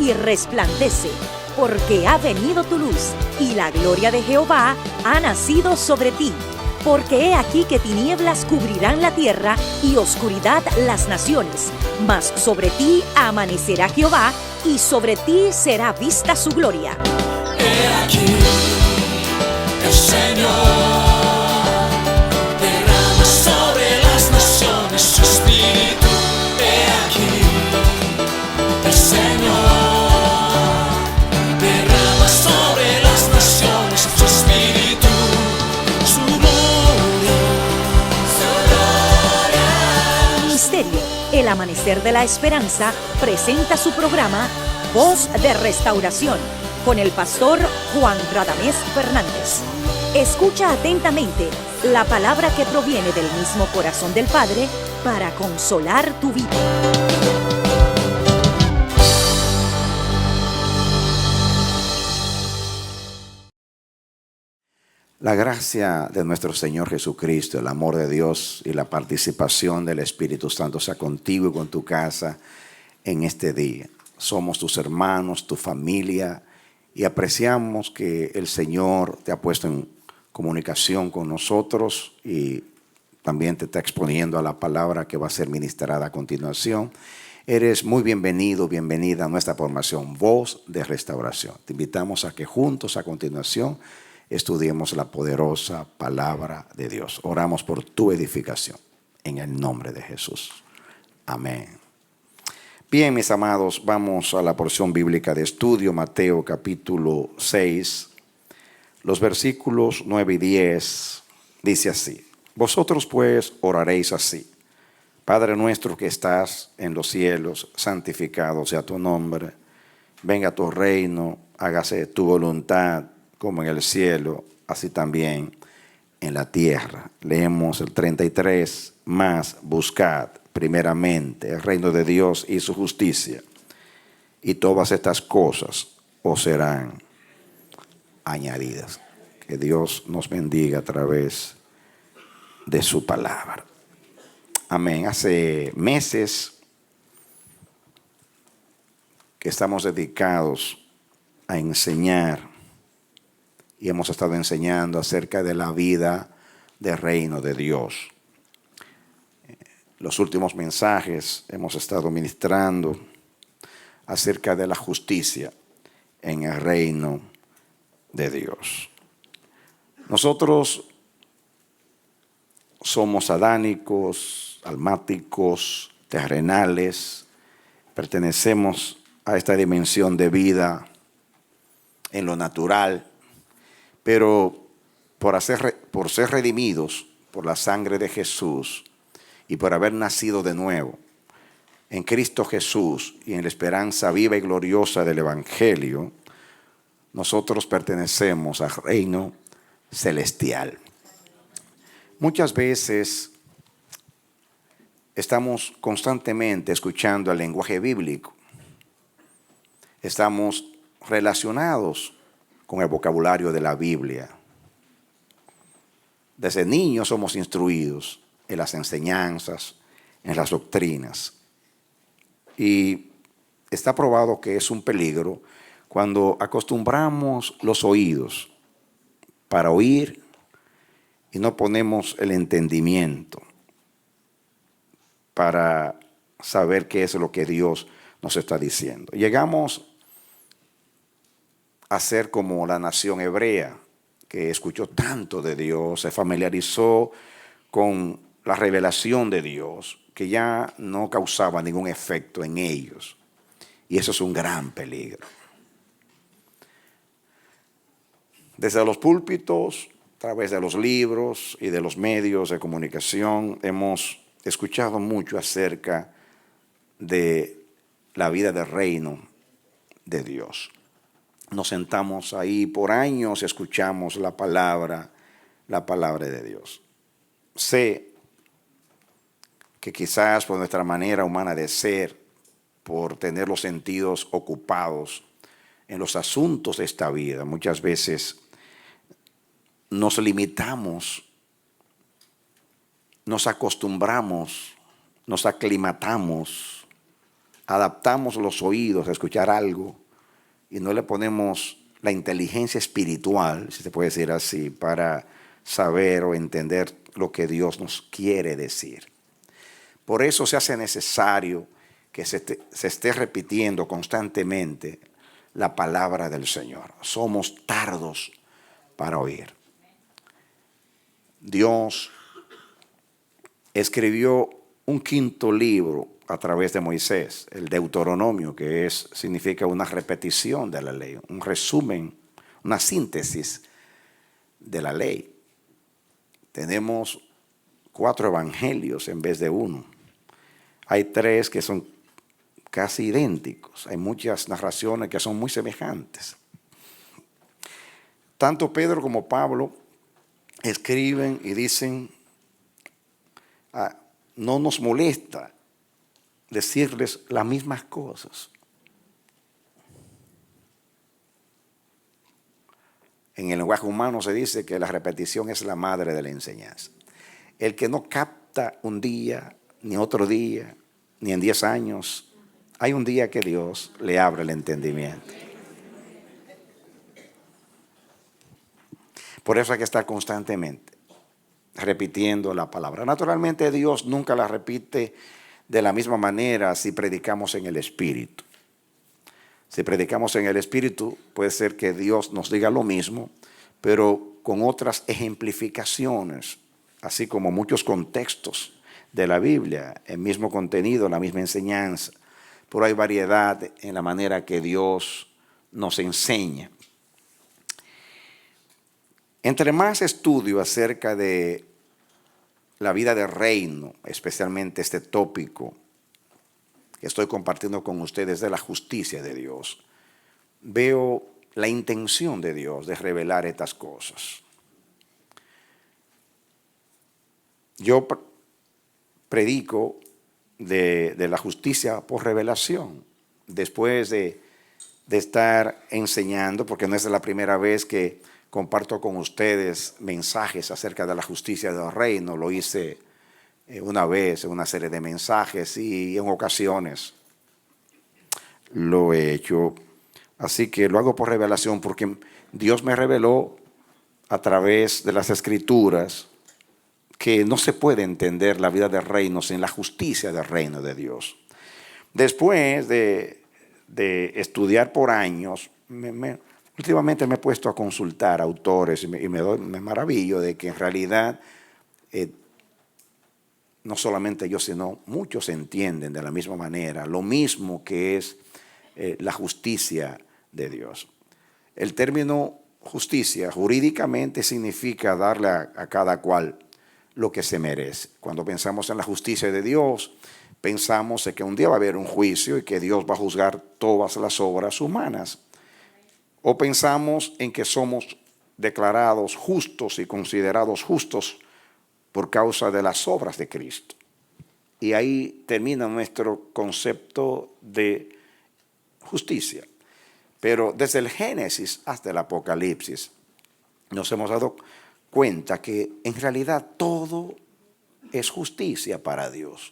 y resplandece, porque ha venido tu luz, y la gloria de Jehová ha nacido sobre ti. Porque he aquí que tinieblas cubrirán la tierra y oscuridad las naciones, mas sobre ti amanecerá Jehová, y sobre ti será vista su gloria. He aquí, el Señor derrama sobre las naciones su espíritu. He aquí, el Señor derrama sobre las naciones su espíritu, su gloria, su gloria. Ministerio El Amanecer de la Esperanza presenta su programa Voz de Restauración con el pastor Juan Radamés Fernández. Escucha atentamente la palabra que proviene del mismo corazón del Padre para consolar tu vida. La gracia de nuestro Señor Jesucristo, el amor de Dios y la participación del Espíritu Santo sea contigo y con tu casa en este día. Somos tus hermanos, tu familia, y apreciamos que el Señor te ha puesto en comunicación con nosotros y también te está exponiendo a la palabra que va a ser ministrada a continuación. Eres muy bienvenido, bienvenida a nuestra formación Voz de Restauración. Te invitamos a que juntos a continuación estudiemos la poderosa palabra de Dios. Oramos por tu edificación en el nombre de Jesús. Amén. Bien, mis amados, vamos a la porción bíblica de estudio, Mateo capítulo 6, los versículos 9 y 10, dice así: Vosotros pues oraréis así: Padre nuestro que estás en los cielos, santificado sea tu nombre, venga tu reino, hágase tu voluntad como en el cielo, así también en la tierra. Leemos el 33, más buscad primeramente el reino de Dios y su justicia, y todas estas cosas os serán añadidas. Que Dios nos bendiga a través de su palabra. Amén. Hace meses que estamos dedicados a enseñar y hemos estado enseñando acerca de la vida del reino de Dios. Los últimos mensajes hemos estado ministrando acerca de la justicia en el reino de Dios. Nosotros somos adánicos, almáticos, terrenales, pertenecemos a esta dimensión de vida en lo natural, pero por ser redimidos por la sangre de Jesús y por haber nacido de nuevo en Cristo Jesús y en la esperanza viva y gloriosa del Evangelio, nosotros pertenecemos al reino celestial. Muchas veces estamos constantemente escuchando el lenguaje bíblico. Estamos relacionados con el vocabulario de la Biblia. Desde niños somos instruidos en las enseñanzas, en las doctrinas. Y está probado que es un peligro cuando acostumbramos los oídos para oír y no ponemos el entendimiento para saber qué es lo que Dios nos está diciendo. Llegamos a ser como la nación hebrea, que escuchó tanto de Dios, se familiarizó con la revelación de Dios, que ya no causaba ningún efecto en ellos. Y eso es un gran peligro. Desde los púlpitos, a través de los libros y de los medios de comunicación, hemos escuchado mucho acerca de la vida del reino de Dios. Nos sentamos ahí por años y escuchamos la palabra de Dios. Sé que quizás por nuestra manera humana de ser, por tener los sentidos ocupados en los asuntos de esta vida, muchas veces nos limitamos, nos acostumbramos, nos aclimatamos adaptamos los oídos a escuchar algo y no le ponemos la inteligencia espiritual, si se puede decir así, para saber o entender lo que Dios nos quiere decir. Por eso se hace necesario que se esté repitiendo constantemente la palabra del Señor. Somos tardos para oír. Dios escribió un quinto libro a través de Moisés, el Deuteronomio, que significa una repetición de la ley, un resumen, una síntesis de la ley. Tenemos 4 evangelios en vez de 1. Hay 3 que son casi idénticos. Hay muchas narraciones que son muy semejantes. Tanto Pedro como Pablo escriben y dicen, no nos molesta decirles las mismas cosas. En el lenguaje humano se dice que la repetición es la madre de la enseñanza. El que no capta un día, ni otro día, ni en 10 años, hay un día que Dios le abre el entendimiento. Por eso hay que estar constantemente repitiendo la palabra. Naturalmente Dios nunca la repite de la misma manera si predicamos en el Espíritu. Si predicamos en el Espíritu, puede ser que Dios nos diga lo mismo, pero con otras ejemplificaciones, así como muchos contextos de la Biblia, el mismo contenido, la misma enseñanza. Pero hay variedad en la manera que Dios nos enseña. Entre más estudio acerca de la vida del reino, especialmente este tópico que estoy compartiendo con ustedes de la justicia de Dios, veo la intención de Dios de revelar estas cosas. Yo predico de la justicia por revelación, después de estar enseñando, porque no es la primera vez que comparto con ustedes mensajes acerca de la justicia del reino. Lo hice una vez en una serie de mensajes y en ocasiones lo he hecho. Así que lo hago por revelación porque Dios me reveló a través de las Escrituras que no se puede entender la vida del reino sin la justicia del reino de Dios. Después de estudiar por años, últimamente me he puesto a consultar autores y me maravillo de que en realidad no solamente yo, sino muchos entienden de la misma manera lo mismo que es la justicia de Dios. El término justicia jurídicamente significa darle a cada cual lo que se merece. Cuando pensamos en la justicia de Dios, pensamos en que un día va a haber un juicio y que Dios va a juzgar todas las obras humanas. O pensamos en que somos declarados justos y considerados justos por causa de las obras de Cristo. Y ahí termina nuestro concepto de justicia. Pero desde el Génesis hasta el Apocalipsis nos hemos dado cuenta que en realidad todo es justicia para Dios.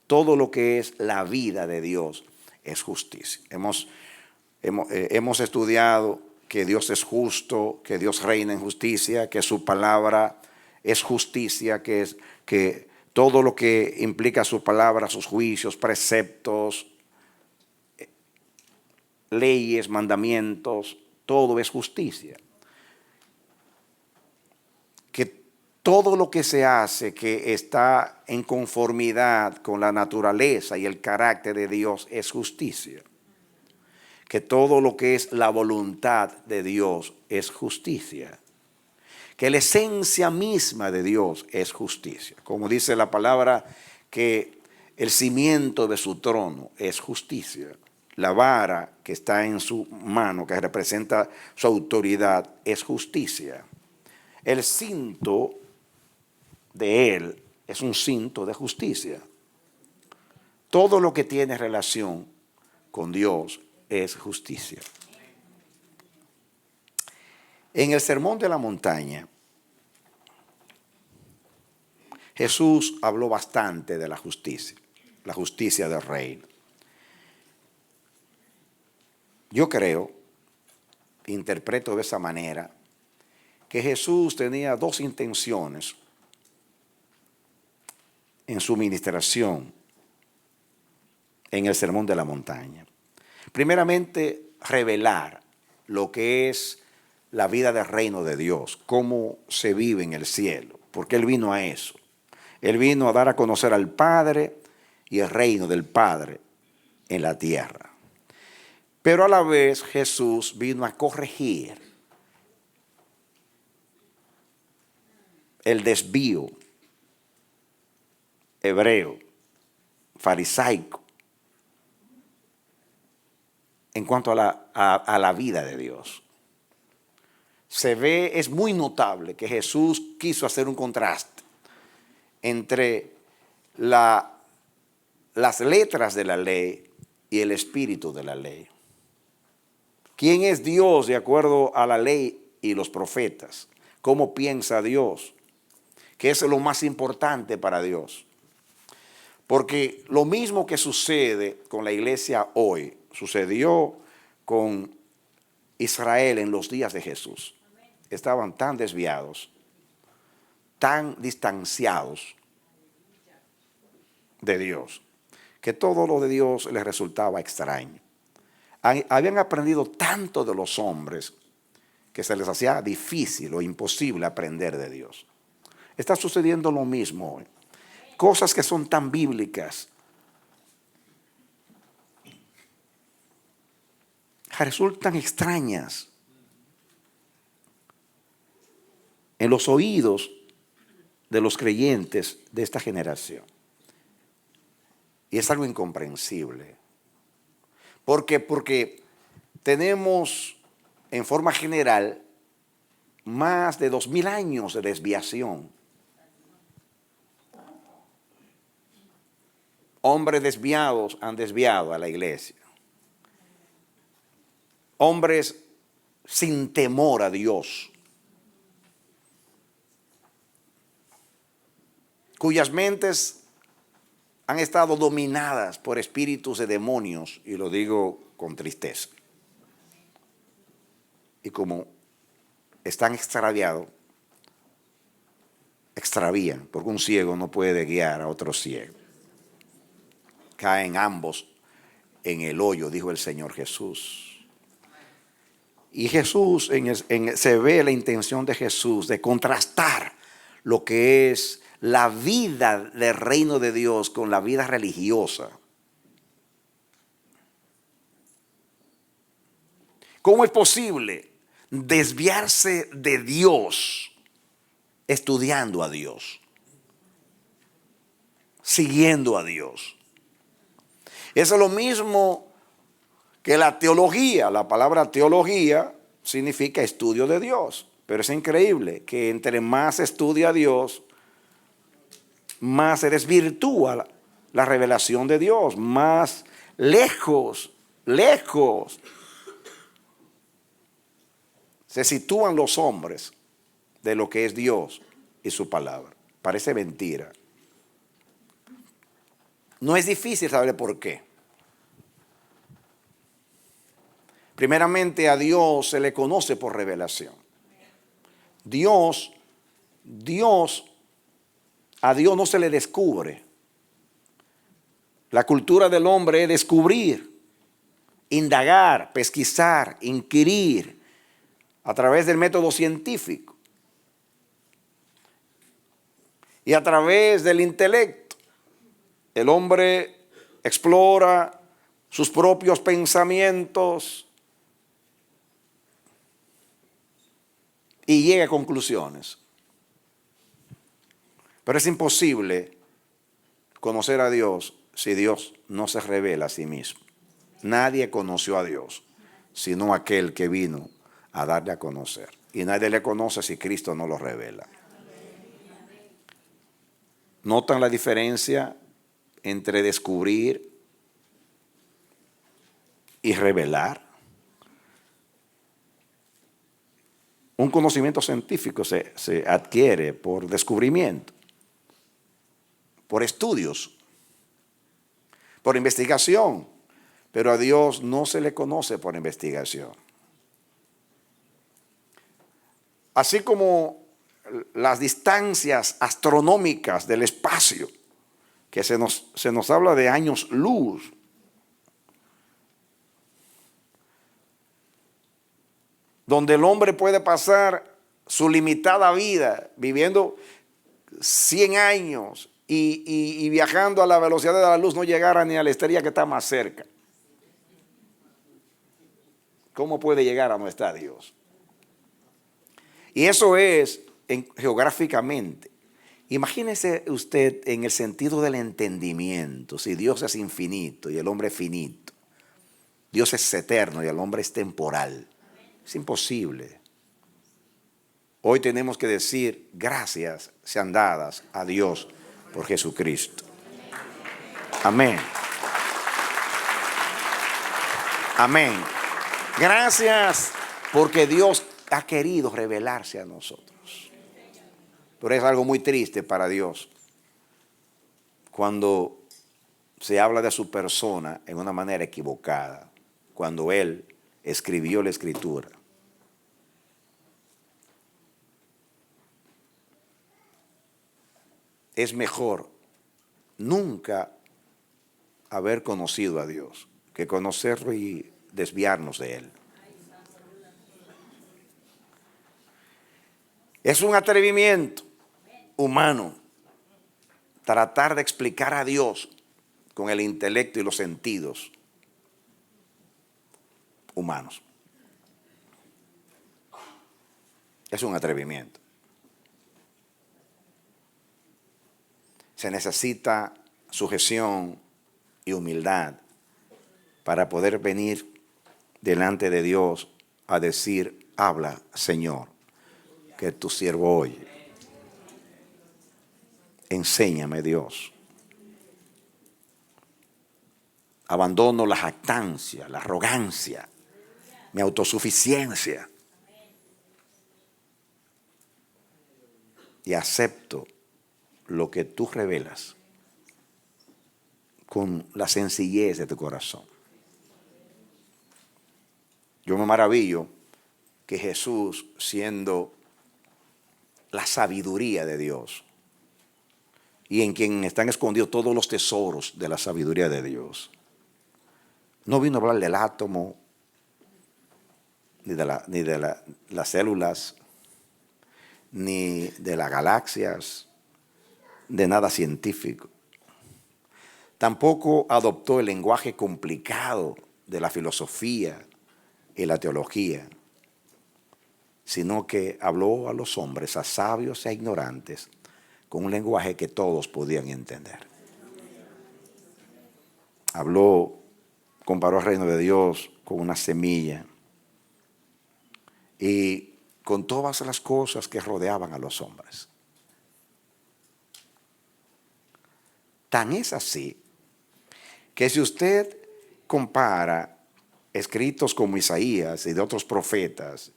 Todo lo que es la vida de Dios es justicia. Hemos estudiado que Dios es justo, que Dios reina en justicia, que su palabra es justicia, que todo lo que implica su palabra, sus juicios, preceptos, leyes, mandamientos, todo es justicia. Que todo lo que se hace que está en conformidad con la naturaleza y el carácter de Dios es justicia. Que todo lo que es la voluntad de Dios es justicia. Que la esencia misma de Dios es justicia. Como dice la palabra, que el cimiento de su trono es justicia. La vara que está en su mano, que representa su autoridad, es justicia. El cinto de él es un cinto de justicia. Todo lo que tiene relación con Dios es justicia. En el Sermón de la Montaña, Jesús habló bastante de la justicia del reino. Yo creo, interpreto de esa manera, que Jesús tenía dos intenciones en su ministración en el Sermón de la Montaña. Primeramente, revelar lo que es la vida del reino de Dios, cómo se vive en el cielo, porque Él vino a eso. Él vino a dar a conocer al Padre y el reino del Padre en la tierra. Pero a la vez Jesús vino a corregir el desvío hebreo, farisaico, en cuanto a la vida de Dios. Se ve, es muy notable que Jesús quiso hacer un contraste entre las letras de la ley y el espíritu de la ley. ¿Quién es Dios de acuerdo a la ley y los profetas? ¿Cómo piensa Dios? ¿Qué es lo más importante para Dios? Porque lo mismo que sucede con la iglesia hoy, sucedió con Israel en los días de Jesús. Estaban tan desviados, tan distanciados de Dios, que todo lo de Dios les resultaba extraño. Habían aprendido tanto de los hombres que se les hacía difícil o imposible aprender de Dios. Está sucediendo lo mismo hoy. Cosas que son tan bíblicas resultan extrañas en los oídos de los creyentes de esta generación. Y es algo incomprensible. Porque tenemos en forma general más de 2000 años de desviación. Hombres desviados han desviado a la iglesia. Hombres sin temor a Dios, cuyas mentes han estado dominadas por espíritus de demonios, y lo digo con tristeza. Y como están extraviados, extravían, porque un ciego no puede guiar a otro ciego. Caen ambos en el hoyo, dijo el Señor Jesús. Y Jesús, se ve la intención de Jesús de contrastar lo que es la vida del reino de Dios con la vida religiosa. ¿Cómo es posible desviarse de Dios estudiando a Dios, siguiendo a Dios? Eso es lo mismo que la teología. La palabra teología significa estudio de Dios. Pero es increíble que entre más estudia a Dios, más se desvirtúa la revelación de Dios, más lejos se sitúan los hombres de lo que es Dios y su palabra. Parece mentira. No es difícil saber por qué. Primeramente, a Dios se le conoce por revelación. A Dios no se le descubre. La cultura del hombre es descubrir, indagar, pesquisar, inquirir a través del método científico y a través del intelecto. El hombre explora sus propios pensamientos y llega a conclusiones. Pero es imposible conocer a Dios si Dios no se revela a sí mismo. Nadie conoció a Dios, sino aquel que vino a darle a conocer. Y nadie le conoce si Cristo no lo revela. ¿Notan la diferencia entre descubrir y revelar? Un conocimiento científico se adquiere por descubrimiento, por estudios, por investigación. Pero a Dios no se le conoce por investigación. Así como las distancias astronómicas del espacio, que se nos habla de años luz. Donde el hombre puede pasar su limitada vida viviendo 100 años y viajando a la velocidad de la luz, no llegara ni a la estrella que está más cerca. ¿Cómo puede llegar a donde está Dios? Y eso es geográficamente. Imagínese usted en el sentido del entendimiento, si Dios es infinito y el hombre es finito. Dios es eterno y el hombre es temporal. Es imposible. Hoy tenemos que decir gracias sean dadas a Dios por Jesucristo. Amén. Amén. Gracias porque Dios ha querido revelarse a nosotros. Pero es algo muy triste para Dios cuando se habla de su persona en una manera equivocada, cuando Él escribió la Escritura. Es mejor nunca haber conocido a Dios que conocerlo y desviarnos de Él. Es un atrevimiento humano tratar de explicar a Dios con el intelecto y los sentidos humanos. Es un atrevimiento. Se necesita sujeción y humildad para poder venir delante de Dios a decir, habla, Señor, que tu siervo oye. Enséñame, Dios. Abandono la jactancia, la arrogancia, mi autosuficiencia. Y acepto lo que tú revelas con la sencillez de tu corazón. Yo me maravillo que Jesús, siendo la sabiduría de Dios y en quien están escondidos todos los tesoros de la sabiduría de Dios, no vino a hablar del átomo, ni de las células, ni de las galaxias, de nada científico. Tampoco adoptó el lenguaje complicado de la filosofía y la teología, sino que habló a los hombres, a sabios e ignorantes, con un lenguaje que todos podían entender. Comparó el reino de Dios con una semilla y con todas las cosas que rodeaban a los hombres. Tan es así que si usted compara escritos como Isaías y de otros profetas,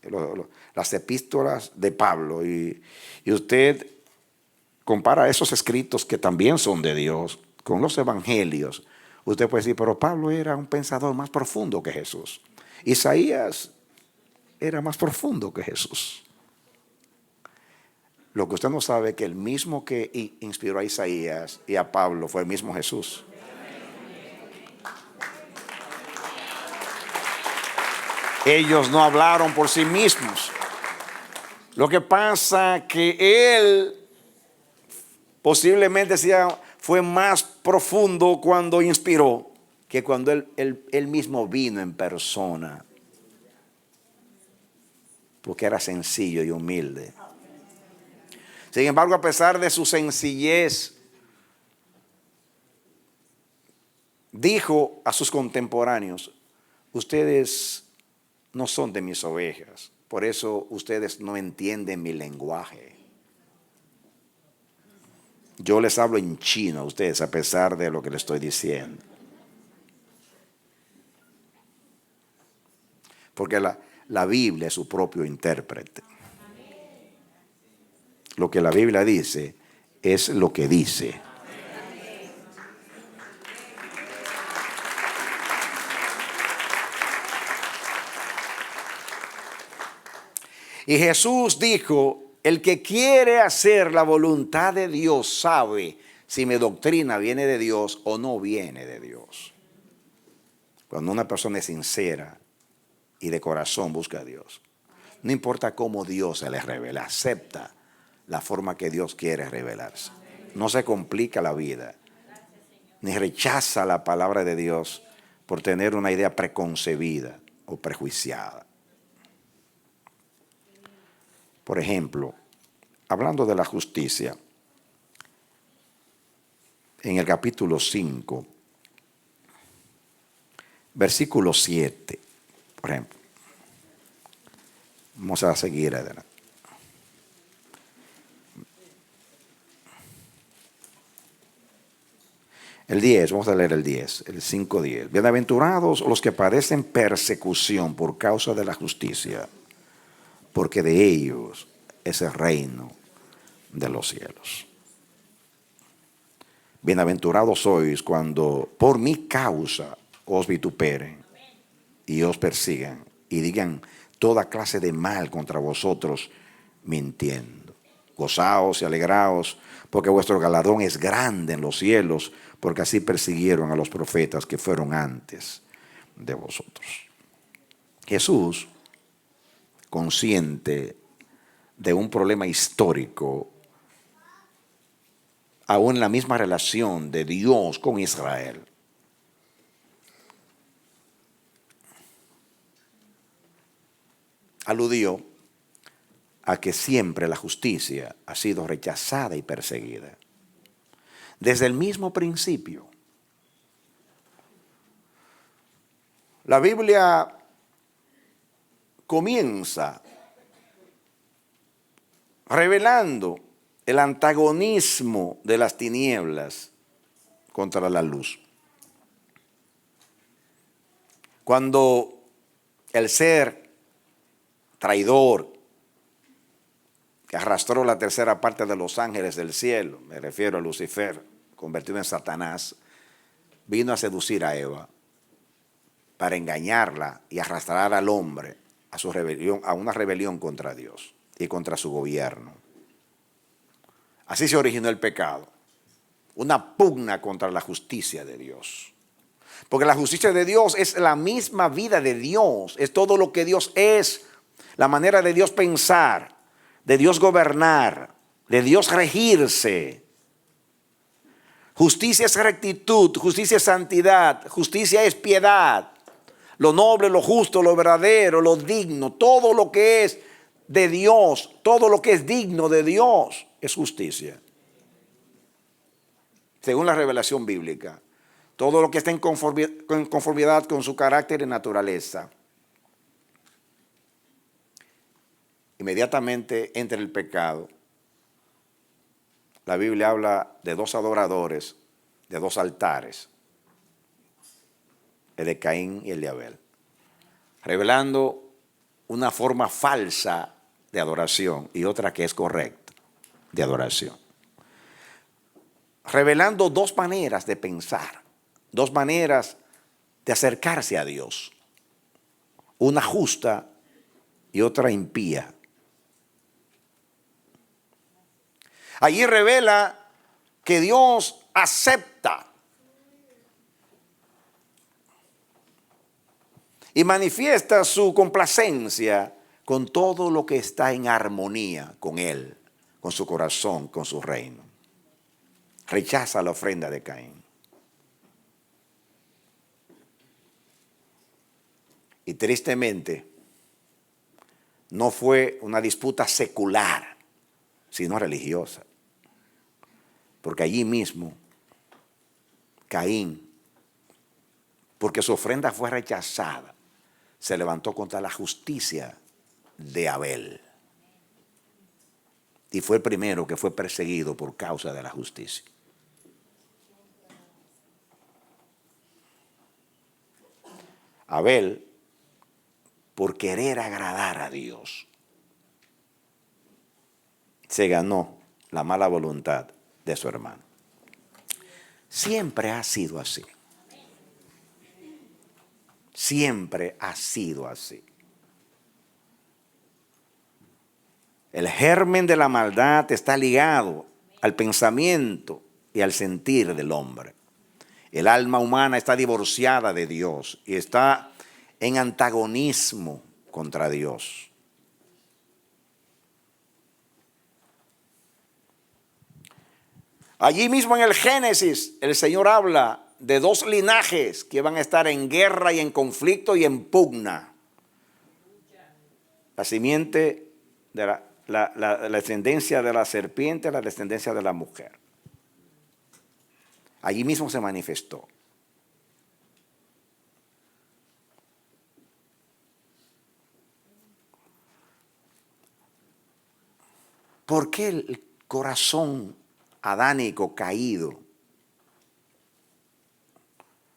las epístolas de Pablo, y usted compara esos escritos que también son de Dios con los evangelios, usted puede decir, pero Pablo era un pensador más profundo que Jesús. Isaías era más profundo que Jesús. Lo que usted no sabe es que el mismo que inspiró a Isaías y a Pablo fue el mismo Jesús. Ellos no hablaron por sí mismos. Lo que pasa que él posiblemente fue más profundo cuando inspiró que cuando él mismo vino en persona. Porque era sencillo y humilde. Sin embargo, a pesar de su sencillez, dijo a sus contemporáneos, ustedes no son de mis ovejas, por eso ustedes no entienden mi lenguaje. Yo les hablo en chino a ustedes a pesar de lo que les estoy diciendo. Porque la Biblia es su propio intérprete. Lo que la Biblia dice es lo que dice. Y Jesús dijo, el que quiere hacer la voluntad de Dios sabe si mi doctrina viene de Dios o no viene de Dios. Cuando una persona es sincera y de corazón busca a Dios, no importa cómo Dios se le revela, acepta la forma que Dios quiere revelarse. No se complica la vida, ni rechaza la palabra de Dios por tener una idea preconcebida o prejuiciada. Por ejemplo, hablando de la justicia, en el capítulo 5, versículo 7, por ejemplo. Vamos a seguir adelante. El 10, vamos a leer el 10, el 5:10. Bienaventurados los que padecen persecución por causa de la justicia, porque de ellos es el reino de los cielos. Bienaventurados sois cuando por mi causa os vituperen y os persigan y digan toda clase de mal contra vosotros mintiendo. Gozaos y alegraos, porque vuestro galardón es grande en los cielos, porque así persiguieron a los profetas que fueron antes de vosotros. Jesús, consciente de un problema histórico, aún en la misma relación de Dios con Israel, aludió a que siempre la justicia ha sido rechazada y perseguida. Desde el mismo principio. La Biblia comienza revelando el antagonismo de las tinieblas contra la luz. Cuando el ser traidor que arrastró la tercera parte de los ángeles del cielo, me refiero a Lucifer, convertido en Satanás, vino a seducir a Eva para engañarla y arrastrar al hombre a su rebelión, a una rebelión contra Dios y contra su gobierno. Así se originó el pecado, una pugna contra la justicia de Dios. Porque la justicia de Dios es la misma vida de Dios, es todo lo que Dios es, la manera de Dios pensar, de Dios gobernar, de Dios regirse. Justicia es rectitud, justicia es santidad, justicia es piedad. Lo noble, lo justo, lo verdadero, lo digno, todo lo que es de Dios, todo lo que es digno de Dios es justicia. Según la revelación bíblica, todo lo que está en conformidad con su carácter y naturaleza. Inmediatamente entra el pecado. La Biblia habla de dos adoradores, de dos altares, el de Caín y el de Abel, revelando una forma falsa de adoración y otra que es correcta de adoración. Revelando dos maneras de pensar, dos maneras de acercarse a Dios, una justa y otra impía. Allí revela que Dios acepta y manifiesta su complacencia con todo lo que está en armonía con Él, con su corazón, con su reino. Rechaza la ofrenda de Caín. Y tristemente, no fue una disputa secular, sino religiosa. Porque allí mismo, Caín, porque su ofrenda fue rechazada, se levantó contra la justicia de Abel. Y fue el primero que fue perseguido por causa de la justicia. Abel, por querer agradar a Dios, se ganó la mala voluntad de su hermano. Siempre ha sido así. Siempre ha sido así. El germen de la maldad está ligado al pensamiento y al sentir del hombre. El alma humana está divorciada de Dios y está en antagonismo contra Dios. Allí mismo en el Génesis, el Señor habla de dos linajes que van a estar en guerra y en conflicto y en pugna. La simiente de la descendencia de la serpiente, la descendencia de la mujer. Allí mismo se manifestó. ¿Por qué el corazón adánico caído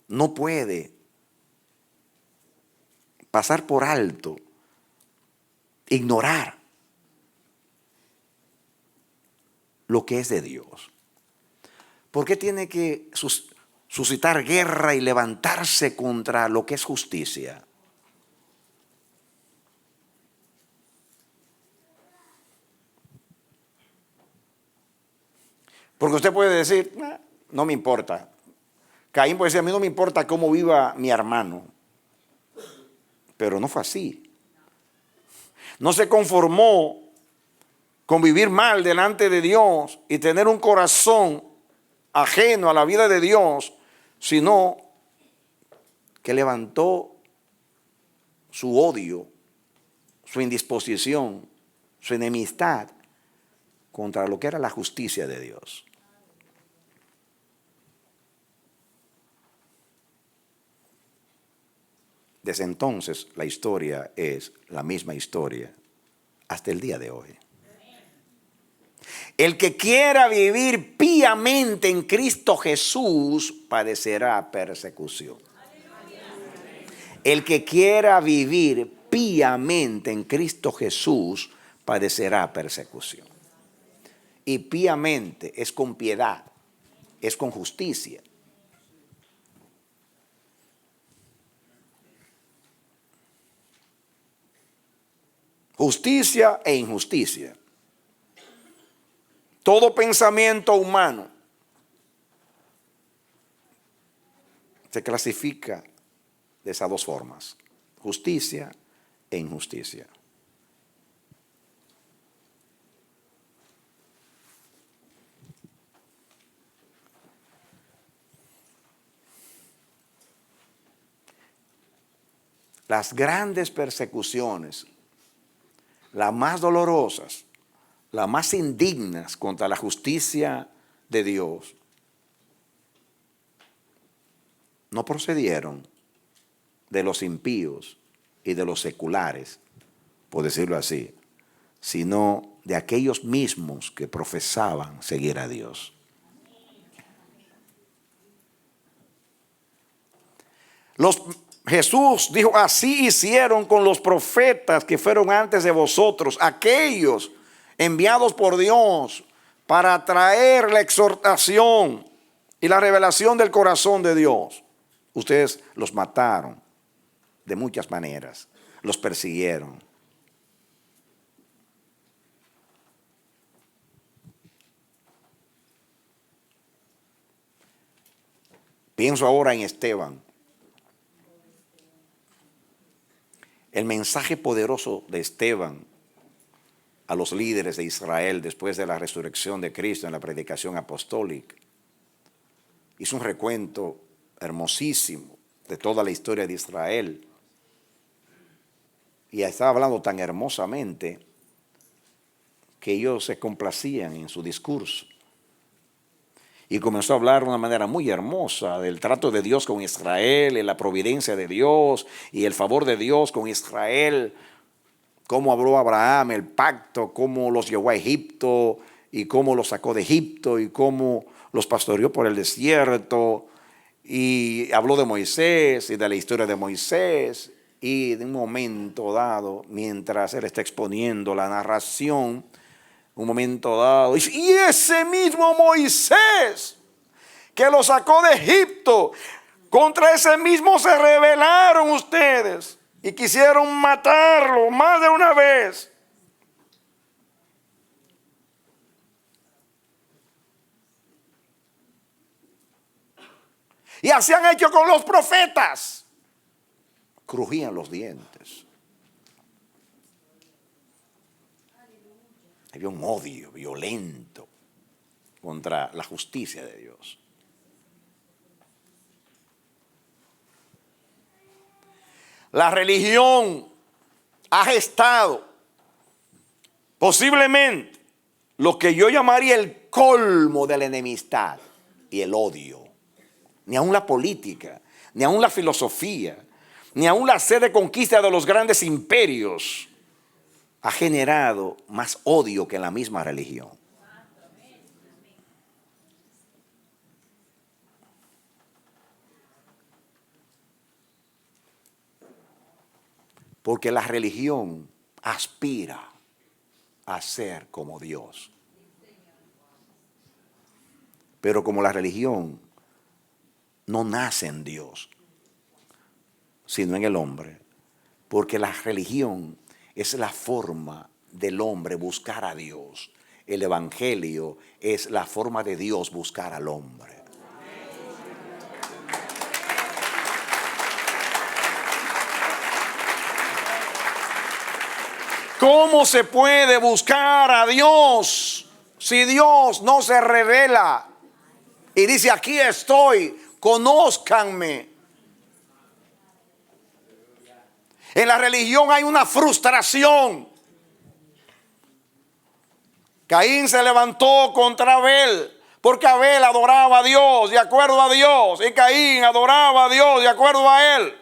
no puede pasar por alto, ignorar lo que es de Dios? ¿Por qué tiene que suscitar guerra y levantarse contra lo que es justicia? Porque usted puede decir, no me importa. Caín puede decir, a mí no me importa cómo viva mi hermano. Pero no fue así. No se conformó con vivir mal delante de Dios y tener un corazón ajeno a la vida de Dios, sino que levantó su odio, su indisposición, su enemistad contra lo que era la justicia de Dios. Desde entonces la historia es la misma historia hasta el día de hoy. El que quiera vivir piamente en Cristo Jesús padecerá persecución. El que quiera vivir piamente en Cristo Jesús padecerá persecución. Y piamente es con piedad, es con justicia. Justicia e injusticia. Todo pensamiento humano se clasifica de esas dos formas: justicia e injusticia. Las grandes persecuciones, las más dolorosas, las más indignas contra la justicia de Dios, no procedieron de los impíos y de los seculares, por decirlo así, sino de aquellos mismos que profesaban seguir a Dios. Jesús dijo, así hicieron con los profetas que fueron antes de vosotros, aquellos enviados por Dios para traer la exhortación y la revelación del corazón de Dios. Ustedes los mataron de muchas maneras, los persiguieron. Pienso ahora en Esteban. El mensaje poderoso de Esteban a los líderes de Israel después de la resurrección de Cristo en la predicación apostólica hizo un recuento hermosísimo de toda la historia de Israel. Y estaba hablando tan hermosamente que ellos se complacían en su discurso. Y comenzó a hablar de una manera muy hermosa del trato de Dios con Israel, y la providencia de Dios y el favor de Dios con Israel. Cómo habló Abraham, el pacto, cómo los llevó a Egipto y cómo los sacó de Egipto y cómo los pastoreó por el desierto. Y habló de Moisés y de la historia de Moisés. Y de un momento dado, mientras él está exponiendo la narración, un momento dado, dice, y ese mismo Moisés que lo sacó de Egipto, contra ese mismo se rebelaron ustedes y quisieron matarlo más de una vez. Y así han hecho con los profetas. Crujían los dientes. Había un odio violento contra la justicia de Dios. La religión ha gestado posiblemente lo que yo llamaría el colmo de la enemistad y el odio. Ni aun la política, ni aun la filosofía, ni aun la sed de conquista de los grandes imperios ha generado más odio que la misma religión. Porque la religión aspira a ser como Dios. Pero como la religión no nace en Dios, sino en el hombre. Porque la religión es la forma del hombre buscar a Dios. El evangelio es la forma de Dios buscar al hombre. ¿Cómo se puede buscar a Dios si Dios no se revela? Y dice, aquí estoy, conózcanme. En la religión hay una frustración. Caín se levantó contra Abel, porque Abel adoraba a Dios de acuerdo a Dios, y Caín adoraba a Dios de acuerdo a él.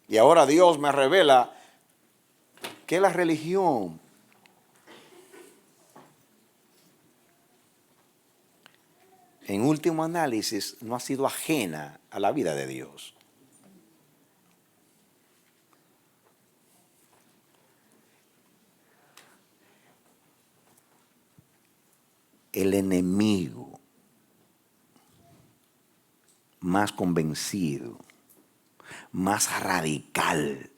Y ahora Dios me revela que la religión en último análisis no ha sido ajena a la vida de Dios. El enemigo más convencido, más radical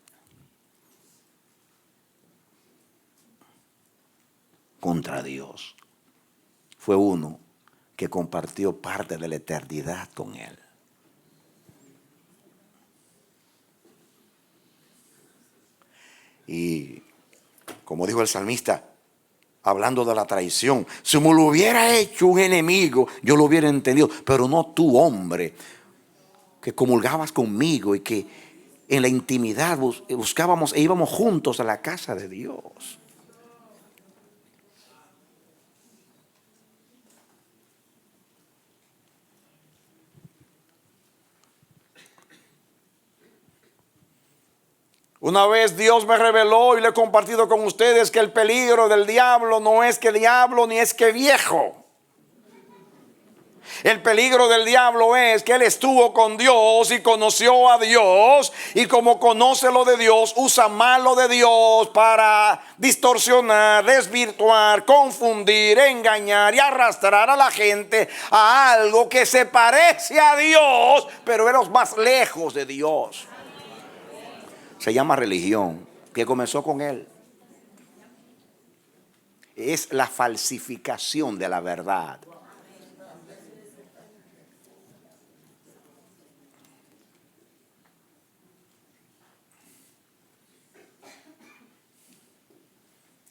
contra Dios fue uno que compartió parte de la eternidad con Él. Y como dijo el salmista, hablando de la traición, si me lo hubiera hecho un enemigo, yo lo hubiera entendido, pero no tú, hombre, que comulgabas conmigo y que en la intimidad buscábamos e íbamos juntos a la casa de Dios. Una vez Dios me reveló y le he compartido con ustedes que el peligro del diablo no es que diablo ni es que viejo. El peligro del diablo es que él estuvo con Dios y conoció a Dios, y como conoce lo de Dios, usa mal lo de Dios para distorsionar, desvirtuar, confundir, engañar y arrastrar a la gente a algo que se parece a Dios, pero es más lejos de Dios. Se llama religión, que comenzó con él. Es la falsificación de la verdad.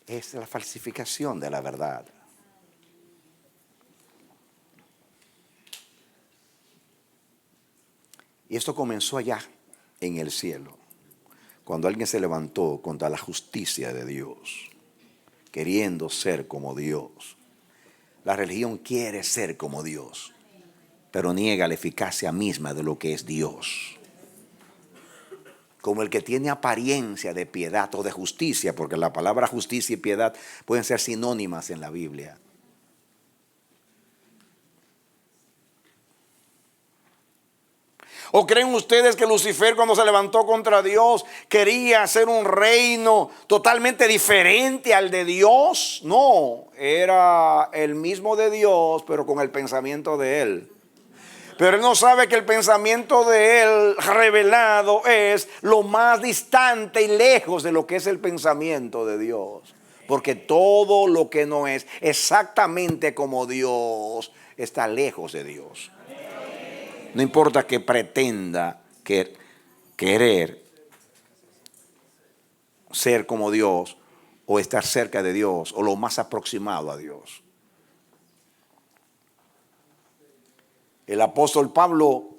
Es la falsificación de la verdad. Y esto comenzó allá en el cielo, cuando alguien se levantó contra la justicia de Dios, queriendo ser como Dios. La religión quiere ser como Dios, pero niega la eficacia misma de lo que es Dios. Como el que tiene apariencia de piedad o de justicia, porque la palabra justicia y piedad pueden ser sinónimas en la Biblia. ¿O creen ustedes que Lucifer, cuando se levantó contra Dios, quería hacer un reino totalmente diferente al de Dios? No, era el mismo de Dios, pero con el pensamiento de él. Pero él no sabe que el pensamiento de él revelado es lo más distante y lejos de lo que es el pensamiento de Dios. Porque todo lo que no es exactamente como Dios está lejos de Dios. No importa que pretenda querer ser como Dios o estar cerca de Dios o lo más aproximado a Dios. El apóstol Pablo,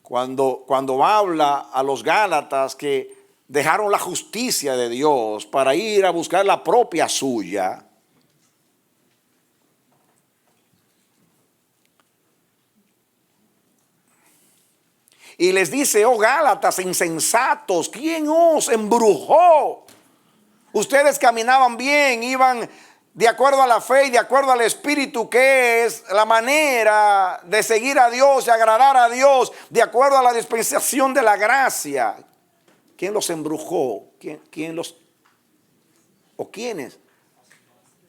cuando habla a los Gálatas que dejaron la justicia de Dios para ir a buscar la propia suya, y les dice: oh Gálatas insensatos, ¿quién os embrujó? Ustedes caminaban bien, iban de acuerdo a la fe y de acuerdo al Espíritu, que es la manera de seguir a Dios y agradar a Dios, de acuerdo a la dispensación de la gracia. ¿Quién los embrujó? ¿Quiénes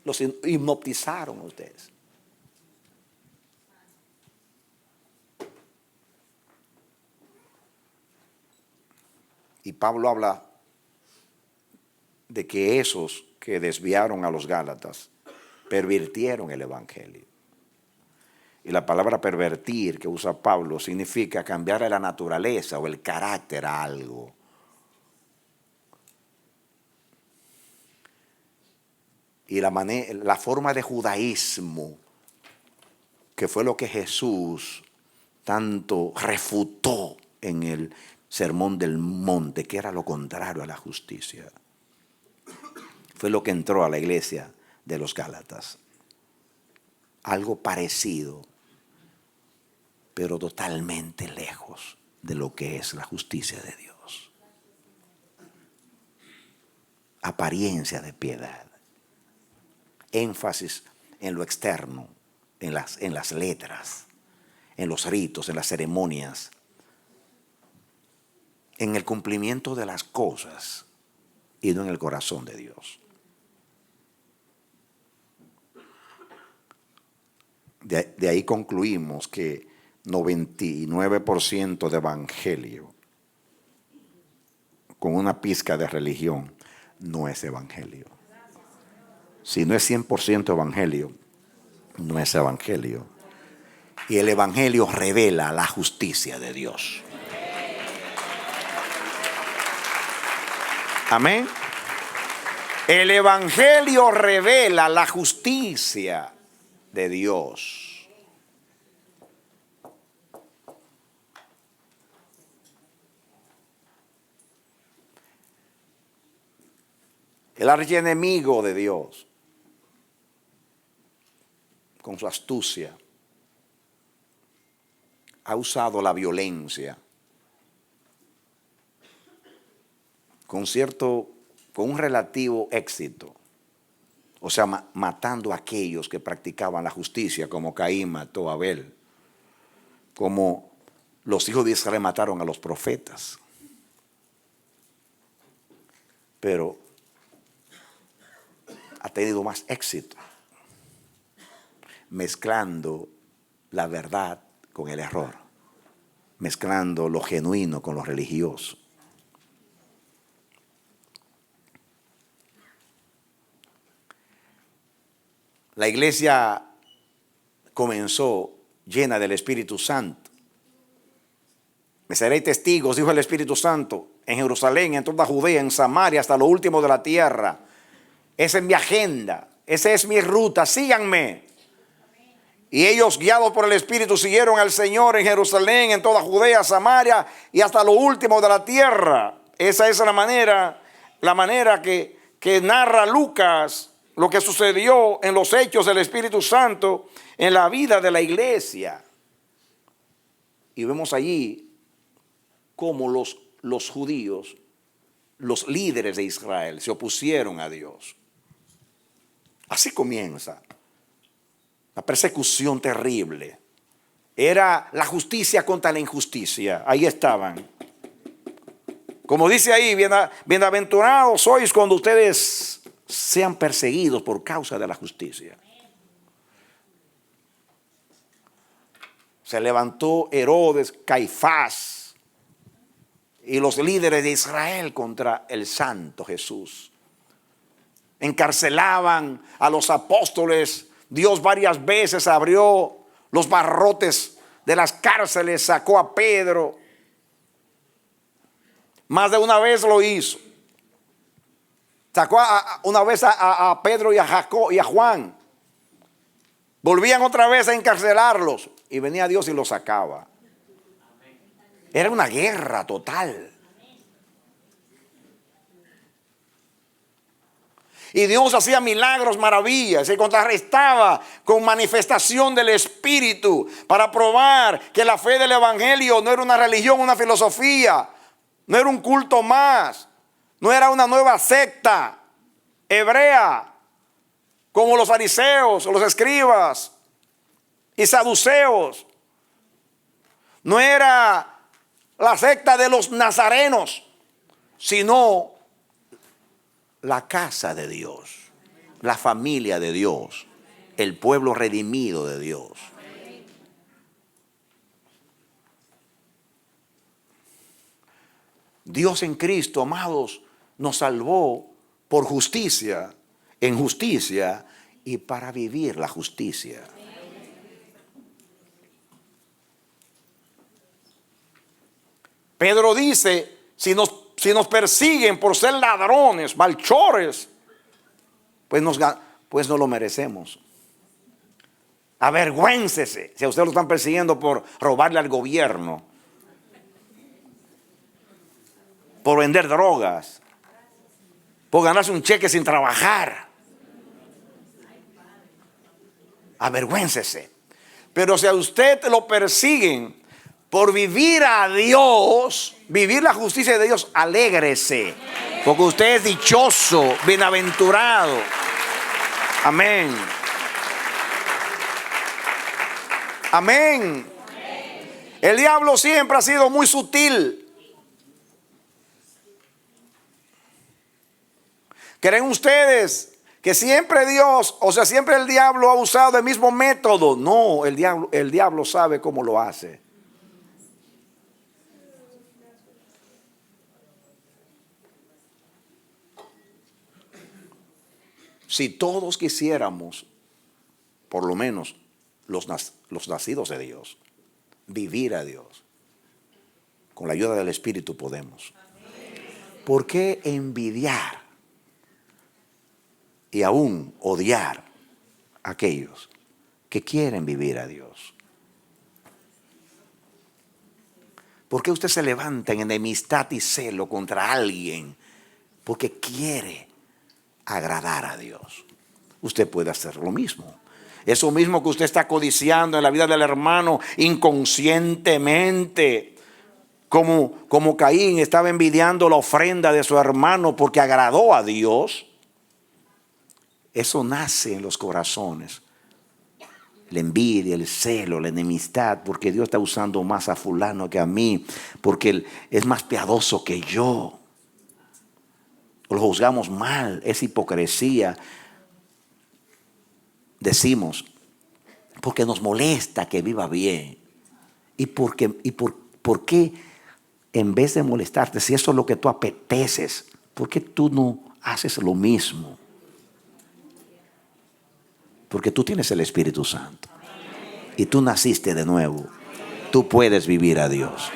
los hipnotizaron a ustedes? Y Pablo habla de que esos que desviaron a los Gálatas pervirtieron el evangelio. Y la palabra pervertir que usa Pablo significa cambiar la naturaleza o el carácter a algo. Y la forma de judaísmo, que fue lo que Jesús tanto refutó en el Sermón del Monte, que era lo contrario a la justicia, fue lo que entró a la iglesia de los Gálatas. Algo parecido, pero totalmente lejos de lo que es la justicia de Dios. Apariencia de piedad, énfasis en lo externo, en las letras, en los ritos, en las ceremonias, en el cumplimiento de las cosas y no en el corazón de Dios. De ahí concluimos que 99% de evangelio con una pizca de religión no es evangelio. Si no es 100% evangelio, no es evangelio. Y el evangelio revela la justicia de Dios. Amén. El evangelio revela la justicia de Dios. El archienemigo de Dios, con su astucia, ha usado la violencia con un relativo éxito. O sea, matando a aquellos que practicaban la justicia, como Caín mató a Abel, como los hijos de Israel mataron a los profetas. Pero ha tenido más éxito mezclando la verdad con el error, mezclando lo genuino con lo religioso. La iglesia comenzó llena del Espíritu Santo. Me seréis testigos, dijo el Espíritu Santo, en Jerusalén, en toda Judea, en Samaria, hasta lo último de la tierra. Esa es mi agenda, esa es mi ruta, síganme. Y ellos, guiados por el Espíritu, siguieron al Señor en Jerusalén, en toda Judea, Samaria y hasta lo último de la tierra. Esa es la manera que narra Lucas lo que sucedió en los hechos del Espíritu Santo en la vida de la iglesia. Y vemos allí cómo los judíos, los líderes de Israel, se opusieron a Dios. Así comienza la persecución terrible. Era la justicia contra la injusticia. Ahí estaban. Como dice ahí, bienaventurados sois cuando ustedes sean perseguidos por causa de la justicia. se levantó Herodes, Caifás y los líderes de Israel contra el Santo Jesús. Encarcelaban a los apóstoles. Dios varias veces abrió los barrotes de las cárceles, sacó a Pedro. Más de una vez lo hizo. Sacó una vez a Pedro y a Jacob y a Juan. Volvían otra vez a encarcelarlos y venía Dios y los sacaba. Era una guerra total. Y Dios hacía milagros, maravillas, se contrarrestaba con manifestación del Espíritu para probar que la fe del Evangelio no era una religión, una filosofía, no era un culto más, no era una nueva secta hebrea como los fariseos, los escribas y saduceos. No era la secta de los nazarenos, sino la casa de Dios, la familia de Dios, el pueblo redimido de Dios. Dios en Cristo, amados, nos salvó por justicia, en justicia y para vivir la justicia. Pedro dice, si nos persiguen por ser ladrones, malhechores, pues no lo merecemos. Avergüéncese si a usted lo están persiguiendo por robarle al gobierno, por vender drogas, por ganarse un cheque sin trabajar. Avergüéncese. Pero si a usted lo persiguen por vivir a Dios, vivir la justicia de Dios, alégrese, porque usted es dichoso, bienaventurado. Amén. Amén. El diablo siempre ha sido muy sutil. ¿Creen ustedes que siempre Dios, siempre el diablo ha usado el mismo método? No, el diablo sabe cómo lo hace. Si todos quisiéramos, por lo menos los nacidos de Dios, vivir a Dios, con la ayuda del Espíritu podemos. ¿Por qué envidiar y aún odiar a aquellos que quieren vivir a Dios? ¿Por qué usted se levanta en enemistad y celo contra alguien porque quiere agradar a Dios? Usted puede hacer lo mismo. Eso mismo que usted está codiciando en la vida del hermano inconscientemente, como Caín estaba envidiando la ofrenda de su hermano porque agradó a Dios. Eso nace en los corazones. La envidia, el celo, la enemistad, porque Dios está usando más a fulano que a mí, porque él es más piadoso que yo. Lo juzgamos mal, es hipocresía. Decimos, porque nos molesta que viva bien. ¿Por qué en vez de molestarte, si eso es lo que tú apeteces, por qué tú no haces lo mismo? Porque tú tienes el Espíritu Santo y tú naciste de nuevo. Tú puedes vivir a Dios.